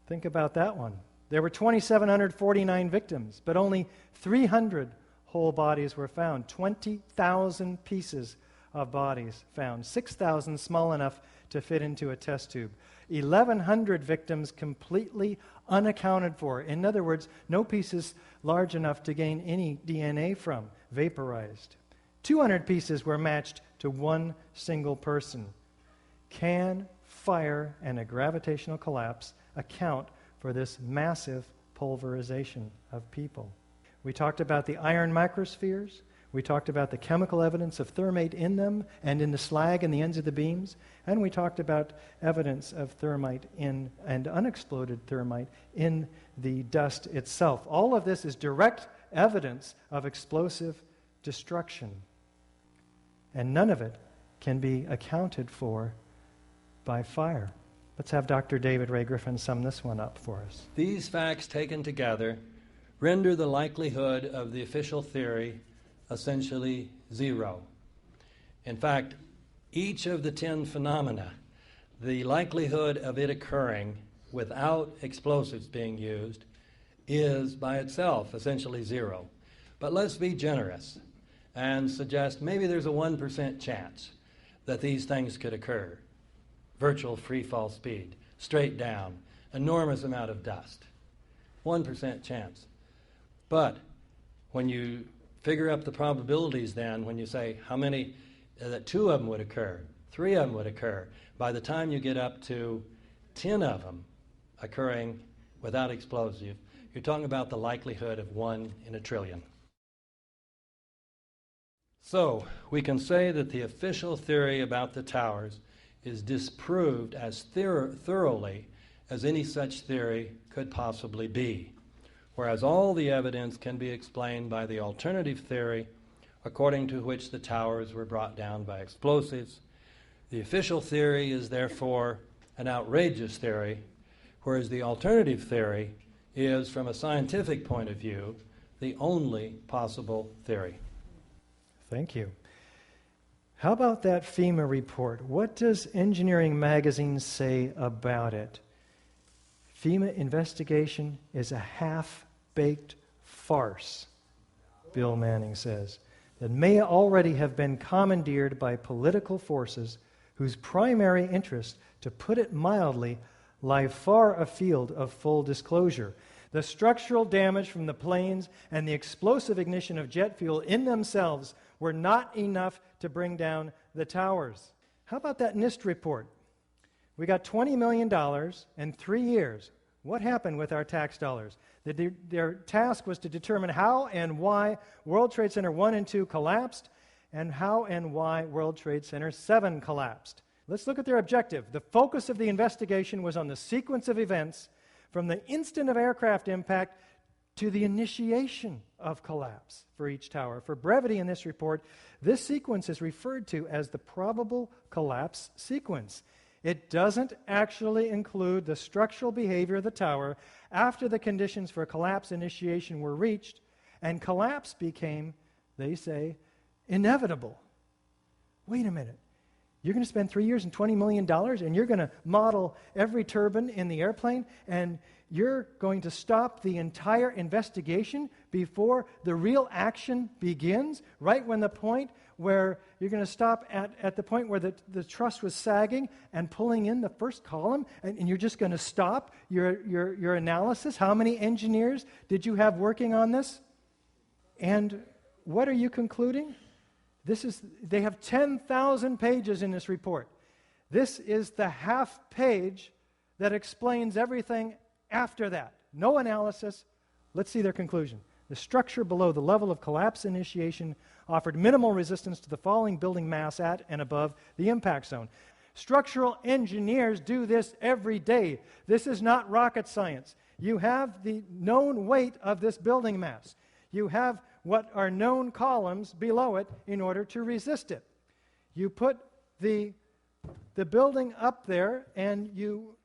Think about that one. There were 2,749 victims, but only 300 whole bodies were found. 20,000 pieces of bodies found, 6,000 small enough to fit into a test tube. 1,100 victims completely unaccounted for. In other words, no pieces large enough to gain any DNA from, vaporized. 200 pieces were matched to one single person. Can fire and a gravitational collapse account for this massive pulverization of people? We talked about the iron microspheres. We talked about the chemical evidence of thermate in them and in the slag and the ends of the beams. And we talked about evidence of thermite in and unexploded thermite in the dust itself. All of this is direct evidence of explosive destruction. And none of it can be accounted for by fire. Let's have Dr. David Ray Griffin sum this one up for us. These facts taken together render the likelihood of the official theory essentially zero. In fact, each of the 10 phenomena, the likelihood of it occurring without explosives being used is by itself essentially zero. But let's be generous and suggest maybe there's a 1% chance that these things could occur. Virtual free fall speed, straight down, enormous amount of dust. 1% chance. But when you figure up the probabilities then, when you say how many, that 2 of them would occur, 3 of them would occur, by the time you get up to 10 of them occurring without explosive, you're talking about the likelihood of 1 in a trillion. So, we can say that the official theory about the towers is disproved as thoroughly as any such theory could possibly be, whereas all the evidence can be explained by the alternative theory, according to which the towers were brought down by explosives. The official theory is therefore an outrageous theory, whereas the alternative theory is, from a scientific point of view, the only possible theory. Thank you. How about that FEMA report? What does Engineering Magazine say about it? FEMA investigation is a half-baked farce, Bill Manning says, that may already have been commandeered by political forces whose primary interest, to put it mildly, lie far afield of full disclosure. The structural damage from the planes and the explosive ignition of jet fuel in themselves were not enough to bring down the towers. How about that NIST report? We got $20 million in 3 years. What happened with our tax dollars? Their task was to determine how and why World Trade Center 1 and 2 collapsed, and how and why World Trade Center 7 collapsed. Let's look at their objective. The focus of the investigation was on the sequence of events from the instant of aircraft impact to the initiation of collapse for each tower. For brevity in this report, this sequence is referred to as the probable collapse sequence. It doesn't actually include the structural behavior of the tower after the conditions for collapse initiation were reached, and collapse became, they say, inevitable. Wait a minute. You're going to spend 3 years and $20 million, and you're going to model every turbine in the airplane, and you're going to stop the entire investigation before the real action begins, right when the point where you're going to stop at the point where the truss was sagging and pulling in the first column, and you're just going to stop your analysis? How many engineers did you have working on this? And what are you concluding? They have 10,000 pages in this report. This is the half page that explains everything after that. No analysis. Let's see their conclusion. The structure below the level of collapse initiation offered minimal resistance to the falling building mass at and above the impact zone. Structural engineers do this every day. This is not rocket science. You have the known weight of this building mass. You have what are known columns below it in order to resist it. You put the building up there and you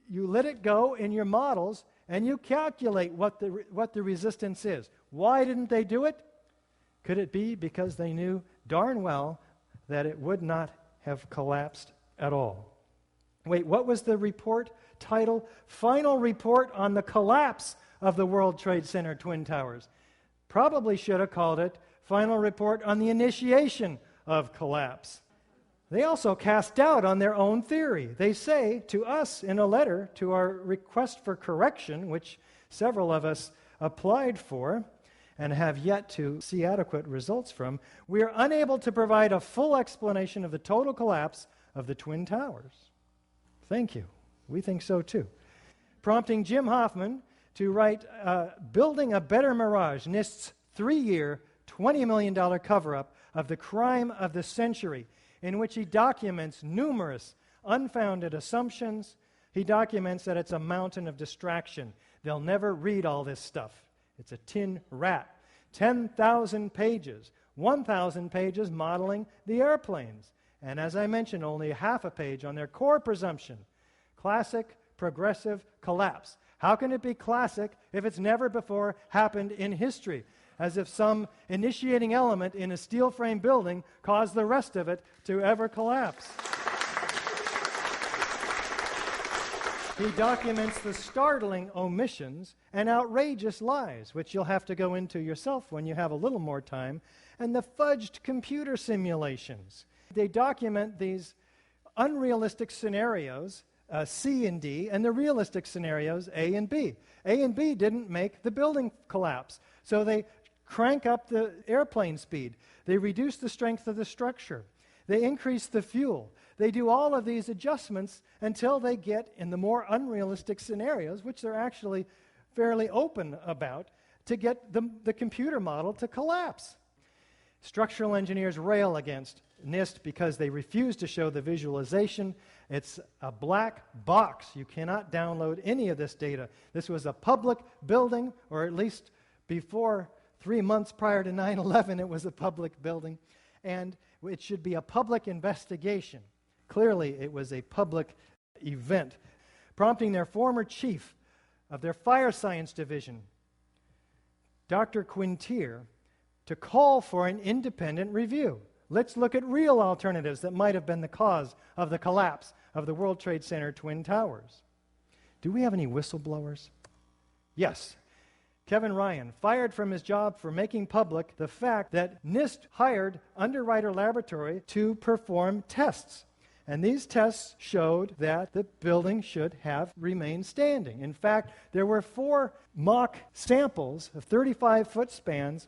let it go in your models and you calculate what the resistance is. Why didn't they do it? Could it be because they knew darn well that it would not have collapsed at all? Wait, what was the report title? Final Report on the Collapse of the World Trade Center Twin Towers. Probably should have called it Final Report on the Initiation of Collapse. They also cast doubt on their own theory. They say to us in a letter to our request for correction, which several of us applied for and have yet to see adequate results from, we are unable to provide a full explanation of the total collapse of the Twin Towers. Thank you. We think so too. Prompting Jim Hoffman to write Building a Better Mirage, NIST's 3-year, $20 million cover-up of the crime of the century, in which he documents numerous unfounded assumptions. He documents that it's a mountain of distraction. They'll never read all this stuff. It's a tin rat. 10,000 pages, 1,000 pages modeling the airplanes. And as I mentioned, only half a page on their core presumption. Classic progressive collapse. How can it be classic if it's never before happened in history? As if some initiating element in a steel frame building caused the rest of it to ever collapse. He documents the startling omissions and outrageous lies, which you'll have to go into yourself when you have a little more time, and the fudged computer simulations. They document these unrealistic scenarios, C and D, and the realistic scenarios, A and B. A and B didn't make the building collapse, so they crank up the airplane speed. They reduce the strength of the structure. They increase the fuel. They do all of these adjustments until they get in the more unrealistic scenarios, which they're actually fairly open about, to get the computer model to collapse. Structural engineers rail against NIST because they refuse to show the visualization. It's a black box. You cannot download any of this data. This was a public building, or at least before 3 months prior to 9/11, it was a public building, and it should be a public investigation. Clearly, it was a public event, prompting their former chief of their fire science division, Dr. Quintier, to call for an independent review. Let's look at real alternatives that might have been the cause of the collapse of the World Trade Center Twin Towers. Do we have any whistleblowers? Yes. Kevin Ryan, fired from his job for making public the fact that NIST hired Underwriter Laboratory to perform tests. And these tests showed that the building should have remained standing. In fact, there were 4 mock samples of 35-foot spans,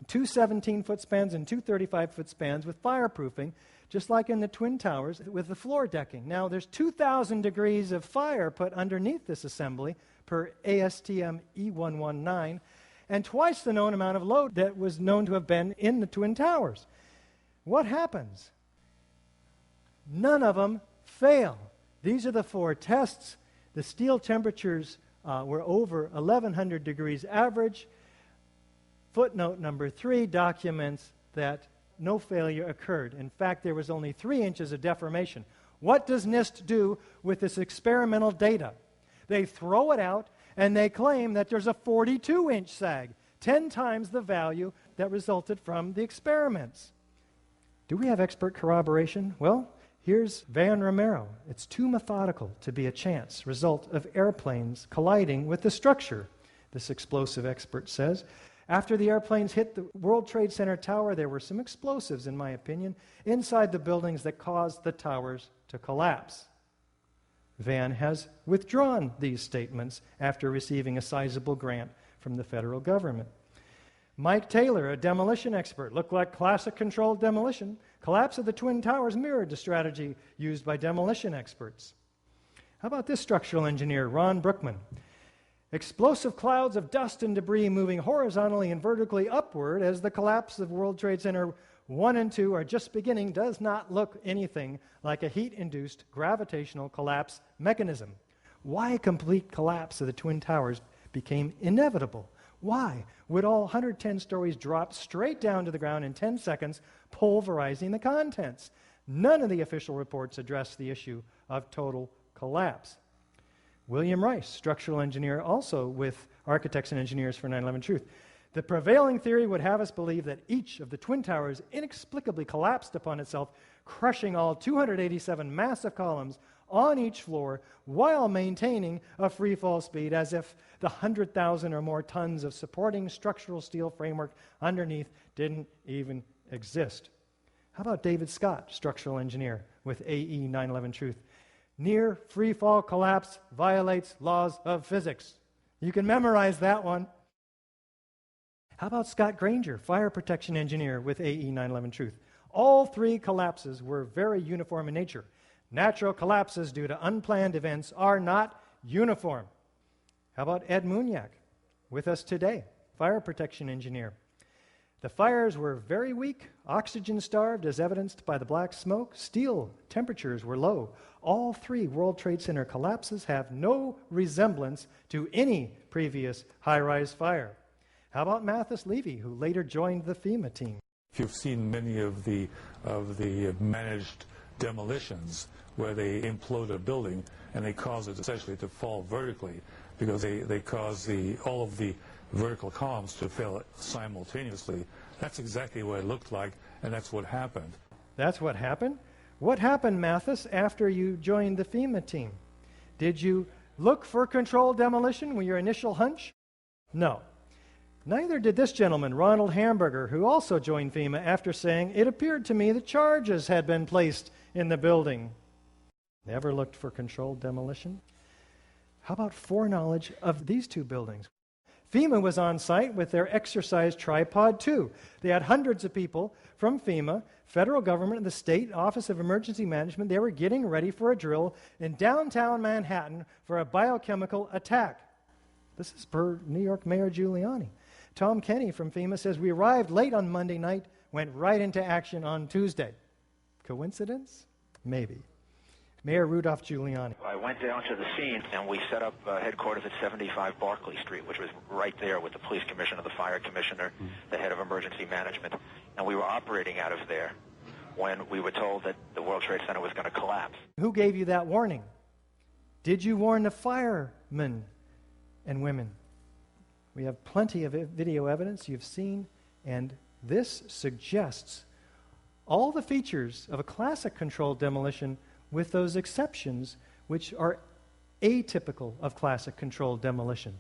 2 17-foot spans, and 2 35-foot spans with fireproofing, just like in the Twin Towers with the floor decking. Now, there's 2,000 degrees of fire put underneath this assembly per ASTM E119, and twice the known amount of load that was known to have been in the Twin Towers. What happens? None of them fail. These are the 4 tests. The steel temperatures were over 1,100 degrees average. Footnote number 3 documents that no failure occurred. In fact, there was only 3 inches of deformation. What does NIST do with this experimental data? They throw it out and they claim that there's a 42-inch sag, 10 times the value that resulted from the experiments. Do we have expert corroboration? Well, here's Van Romero. It's too methodical to be a chance result of airplanes colliding with the structure, this explosive expert says. After the airplanes hit the World Trade Center tower, there were some explosives, in my opinion, inside the buildings that caused the towers to collapse. Van has withdrawn these statements after receiving a sizable grant from the federal government. Mike Taylor, a demolition expert, looked like classic controlled demolition. Collapse of the Twin Towers mirrored the strategy used by demolition experts. How about this structural engineer, Ron Brookman? Explosive clouds of dust and debris moving horizontally and vertically upward as the collapse of World Trade Center 1 and 2 are just beginning does not look anything like a heat-induced gravitational collapse mechanism. Why complete collapse of the Twin Towers became inevitable? Why would all 110 stories drop straight down to the ground in 10 seconds, pulverizing the contents? None of the official reports address the issue of total collapse. William Rice, structural engineer, also with Architects and Engineers for 9/11 Truth. The prevailing theory would have us believe that each of the Twin Towers inexplicably collapsed upon itself, crushing all 287 massive columns on each floor while maintaining a free fall speed, as if the 100,000 or more tons of supporting structural steel framework underneath didn't even exist. How about David Scott, structural engineer with AE 9/11 Truth? Near free fall collapse violates laws of physics. You can memorize that one. How about Scott Granger, fire protection engineer with AE 9/11 Truth? All three collapses were very uniform in nature. Natural collapses due to unplanned events are not uniform. How about Ed Muniak, with us today, fire protection engineer? The fires were very weak, oxygen-starved, as evidenced by the black smoke. Steel temperatures were low. All three World Trade Center collapses have no resemblance to any previous high-rise fire. How about Mathis Levy, who later joined the FEMA team? If you've seen many of the managed demolitions where they implode a building and they cause it essentially to fall vertically because they cause all of the vertical columns to fail simultaneously. That's exactly what it looked like, and that's what happened. That's what happened? What happened, Mathis, after you joined the FEMA team? Did you look for controlled demolition with your initial hunch? No. Neither did this gentleman, Ronald Hamburger, who also joined FEMA after saying, "It appeared to me that charges had been placed in the building." Never looked for controlled demolition? How about foreknowledge of these two buildings? FEMA was on site with their exercise tripod too. They had hundreds of people from FEMA, federal government, and the state Office of Emergency Management. They were getting ready for a drill in downtown Manhattan for a biochemical attack. This is per New York Mayor Giuliani. Tom Kenny from FEMA says, "We arrived late on Monday night, went right into action on Tuesday." Coincidence? Maybe. Mayor Rudolph Giuliani. I went down to the scene and we set up headquarters at 75 Barclay Street, which was right there with the police commissioner, the fire commissioner, the head of emergency management. And we were operating out of there when we were told that the World Trade Center was going to collapse. Who gave you that warning? Did you warn the firemen and women? We have plenty of video evidence you've seen, and this suggests all the features of a classic controlled demolition with those exceptions which are atypical of classic controlled demolition.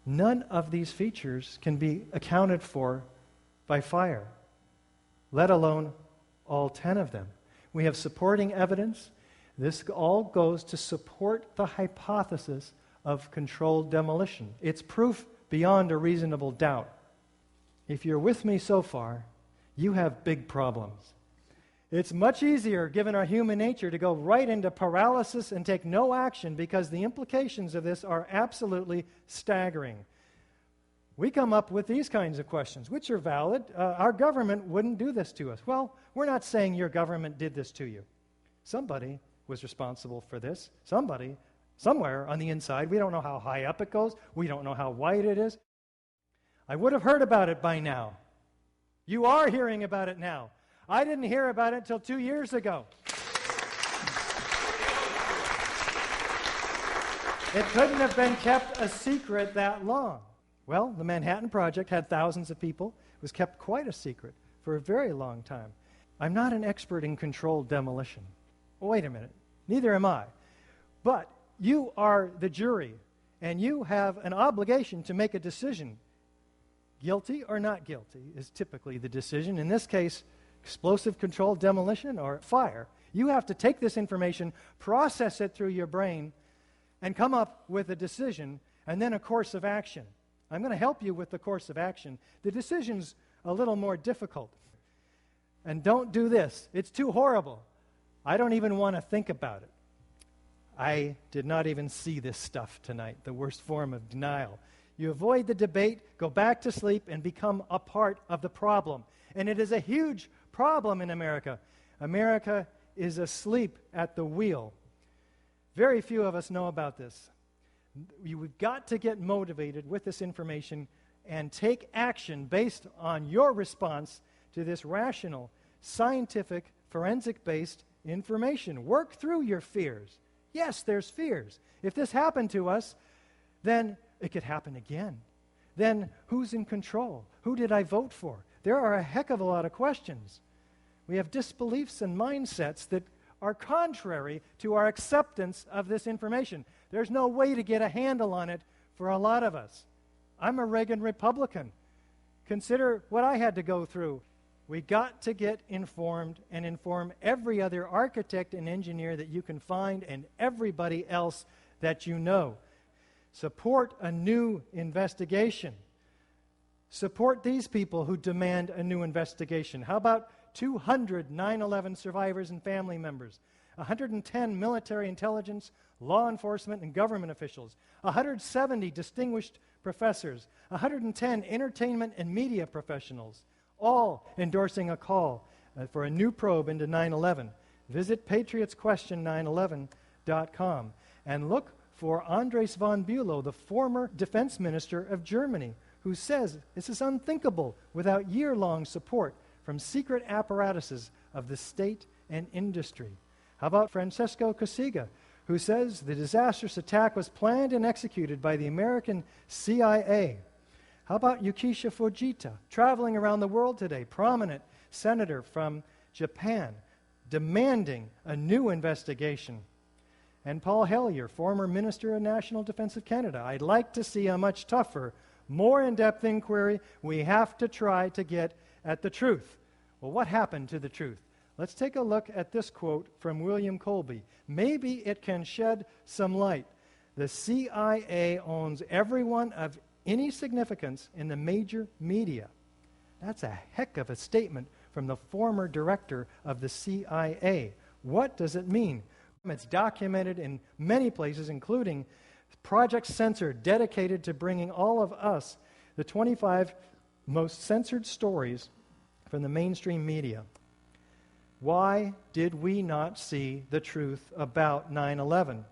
None of these features can be accounted for by fire, let alone all 10 of them. We have supporting evidence. This all goes to support the hypothesis of controlled demolition. It's proof beyond a reasonable doubt. If you're with me so far, you have big problems. It's much easier, given our human nature, to go right into paralysis and take no action because the implications of this are absolutely staggering. We come up with these kinds of questions, which are valid. Our government wouldn't do this to us. Well, we're not saying your government did this to you. Somebody was responsible for this. Somebody, somewhere on the inside. We don't know how high up it goes. We don't know how wide it is. I would have heard about it by now. You are hearing about it now. I didn't hear about it until 2 years ago. It couldn't have been kept a secret that long. Well, the Manhattan Project had thousands of people. It was kept quite a secret for a very long time. I'm not an expert in controlled demolition. Wait a minute. Neither am I. But you are the jury, and you have an obligation to make a decision. Guilty or not guilty is typically the decision. In this case, explosive controlled demolition or fire. You have to take this information, process it through your brain, and come up with a decision and then a course of action. I'm going to help you with the course of action. The decision's a little more difficult. And don't do this. It's too horrible. I don't even want to think about it. I did not even see this stuff tonight, the worst form of denial. You avoid the debate, go back to sleep, and become a part of the problem. And it is a huge problem in America. America is asleep at the wheel. Very few of us know about this. We've got to get motivated with this information and take action based on your response to this rational, scientific, forensic-based information. Work through your fears. Yes, there's fears. If this happened to us, then it could happen again. Then who's in control? Who did I vote for? There are a heck of a lot of questions. We have disbeliefs and mindsets that are contrary to our acceptance of this information. There's no way to get a handle on it for a lot of us. I'm a Reagan Republican. Consider what I had to go through. We got to get informed and inform every other architect and engineer that you can find and everybody else that you know. Support a new investigation. Support these people who demand a new investigation. How about 200 9/11 survivors and family members, 110 military intelligence, law enforcement, and government officials, 170 distinguished professors, 110 entertainment and media professionals, all endorsing a call for a new probe into 9/11. Visit patriotsquestion911.com and look for Andres von Bülow, the former defense minister of Germany, who says this is unthinkable without year-long support from secret apparatuses of the state and industry. How about Francesco Cossiga, who says the disastrous attack was planned and executed by the American CIA? How about Yukisha Fujita, traveling around the world today, prominent senator from Japan, demanding a new investigation? And Paul Hellyer, former Minister of National Defense of Canada. I'd like to see a much tougher, more in-depth inquiry. We have to try to get at the truth. Well, what happened to the truth? Let's take a look at this quote from William Colby. Maybe it can shed some light. The CIA owns everyone of any significance in the major media. That's a heck of a statement from the former director of the CIA. What does it mean? It's documented in many places, including Project Censor, dedicated to bringing all of us the 25 most censored stories from the mainstream media. Why did we not see the truth about 9/11?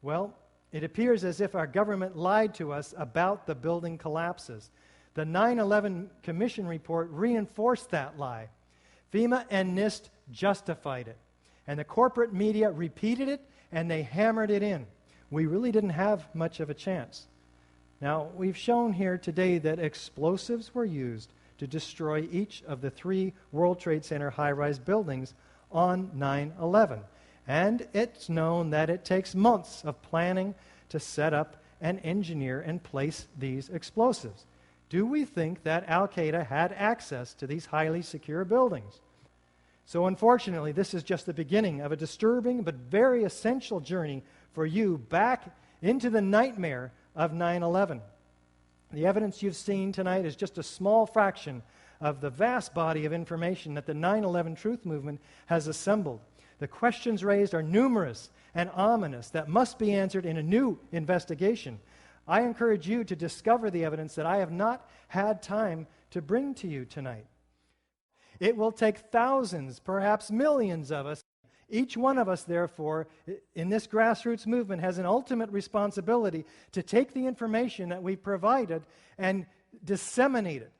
Well, it appears as if our government lied to us about the building collapses. The 9/11 Commission report reinforced that lie. FEMA and NIST justified it. And the corporate media repeated it, and they hammered it in. We really didn't have much of a chance. Now, we've shown here today that explosives were used to destroy each of the 3 World Trade Center high-rise buildings on 9/11. And it's known that it takes months of planning to set up and engineer and place these explosives. Do we think that Al-Qaeda had access to these highly secure buildings? So unfortunately, this is just the beginning of a disturbing but very essential journey for you back into the nightmare of 9/11. The evidence you've seen tonight is just a small fraction of the vast body of information that the 9/11 Truth Movement has assembled. The questions raised are numerous and ominous that must be answered in a new investigation. I encourage you to discover the evidence that I have not had time to bring to you tonight. It will take thousands, perhaps millions of us. Each one of us, therefore, in this grassroots movement has an ultimate responsibility to take the information that we've provided and disseminate it.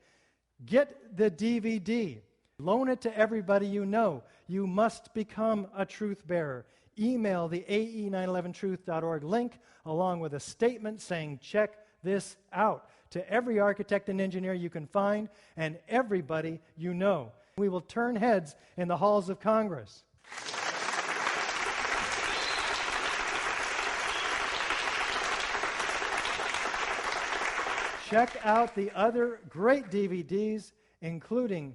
Get the DVD. Loan it to everybody you know. You must become a truth bearer. Email the ae911truth.org link along with a statement saying, check this out, to every architect and engineer you can find and everybody you know. We will turn heads in the halls of Congress. Check out the other great DVDs, including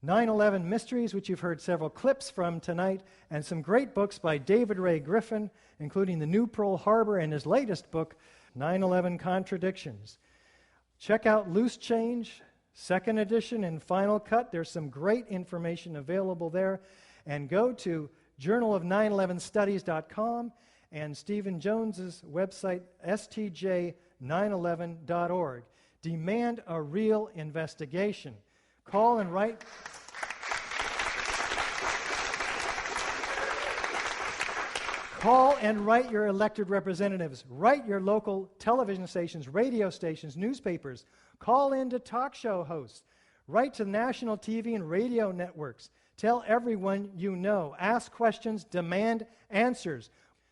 9/11 Mysteries, which you've heard several clips from tonight, and some great books by David Ray Griffin, including The New Pearl Harbor and his latest book, 9/11 Contradictions. Check out Loose Change, second edition and final cut. There's some great information available there. And go to journalof911studies.com and Stephen Jones's website, stj911.org. Demand a real investigation. Call and write. Call and write your elected representatives. Write your local television stations, radio stations, newspapers. Call in to talk show hosts. Write to national TV and radio networks. Tell everyone you know. Ask questions. Demand answers.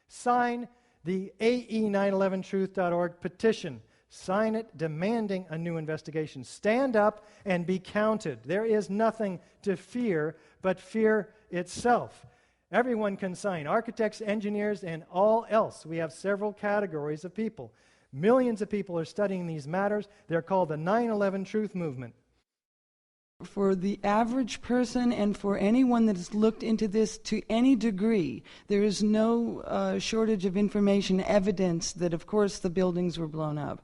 Sign the AE911truth.org petition. Sign it demanding a new investigation. Stand up and be counted. There is nothing to fear but fear itself. Everyone can sign, architects, engineers, and all else. We have several categories of people. Millions of people are studying these matters. They're called the 9/11 Truth Movement. For the average person and for anyone that has looked into this to any degree, there is no shortage of information, evidence that, of course, the buildings were blown up.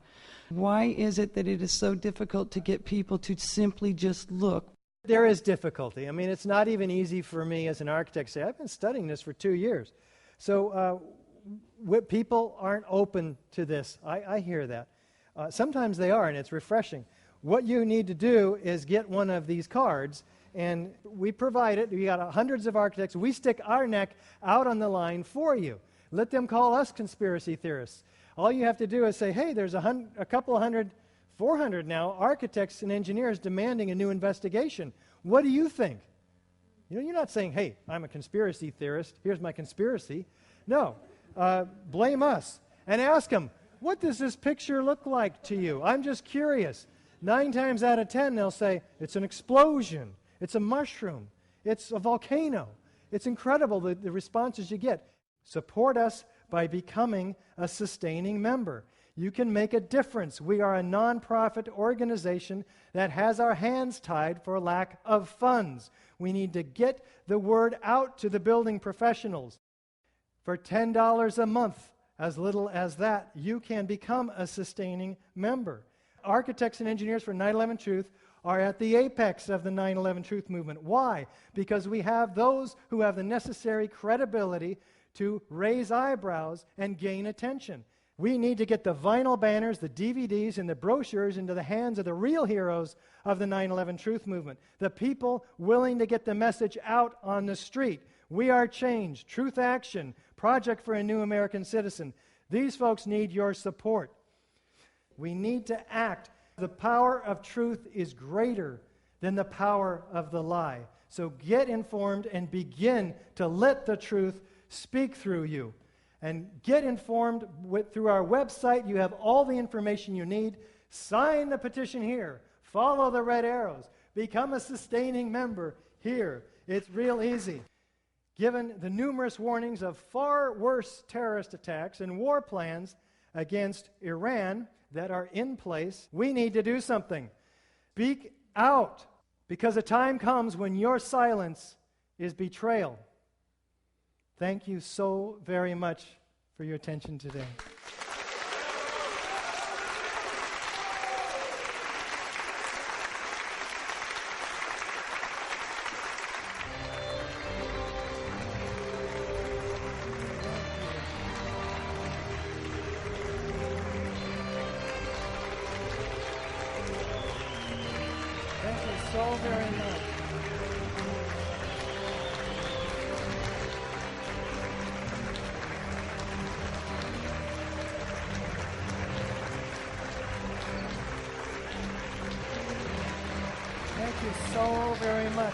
Why is it that it is so difficult to get people to simply just look? There is difficulty. I mean, it's not even easy for me as an architect to say, I've been studying this for 2 years. So people aren't open to this. I hear that. Sometimes they are, and it's refreshing. What you need to do is get one of these cards, and we provide it. We got hundreds of architects. We stick our neck out on the line for you. Let them call us conspiracy theorists. All you have to do is say, hey, there's a couple of hundred, 400 now, architects and engineers demanding a new investigation. What do you think? You know, you're not saying, hey, I'm a conspiracy theorist. Here's my conspiracy. No. Blame us. And ask them, what does this picture look like to you? I'm just curious. 9 times out of 10, they'll say, it's an explosion. It's a mushroom. It's a volcano. It's incredible the responses you get. Support us by becoming a sustaining member. You can make a difference. We are a nonprofit organization that has our hands tied for lack of funds. We need to get the word out to the building professionals. For $10 a month, as little as that, you can become a sustaining member. Architects and engineers for 9/11 Truth are at the apex of the 9/11 Truth movement. Why? Because we have those who have the necessary credibility to raise eyebrows and gain attention. We need to get the vinyl banners, the DVDs, and the brochures into the hands of the real heroes of the 9/11 Truth movement, the people willing to get the message out on the street. We Are Change, Truth Action, Project for a New American Citizen. These folks need your support. We need to act. The power of truth is greater than the power of the lie. So get informed and begin to let the truth speak through you. And get informed through our website. You have all the information you need. Sign the petition here. Follow the red arrows. Become a sustaining member here. It's real easy. Given the numerous warnings of far worse terrorist attacks and war plans against Iran that are in place, we need to do something. Speak out, because a time comes when your silence is betrayal. Thank you so very much for your attention today. Thank you so very much. Thank you so very much.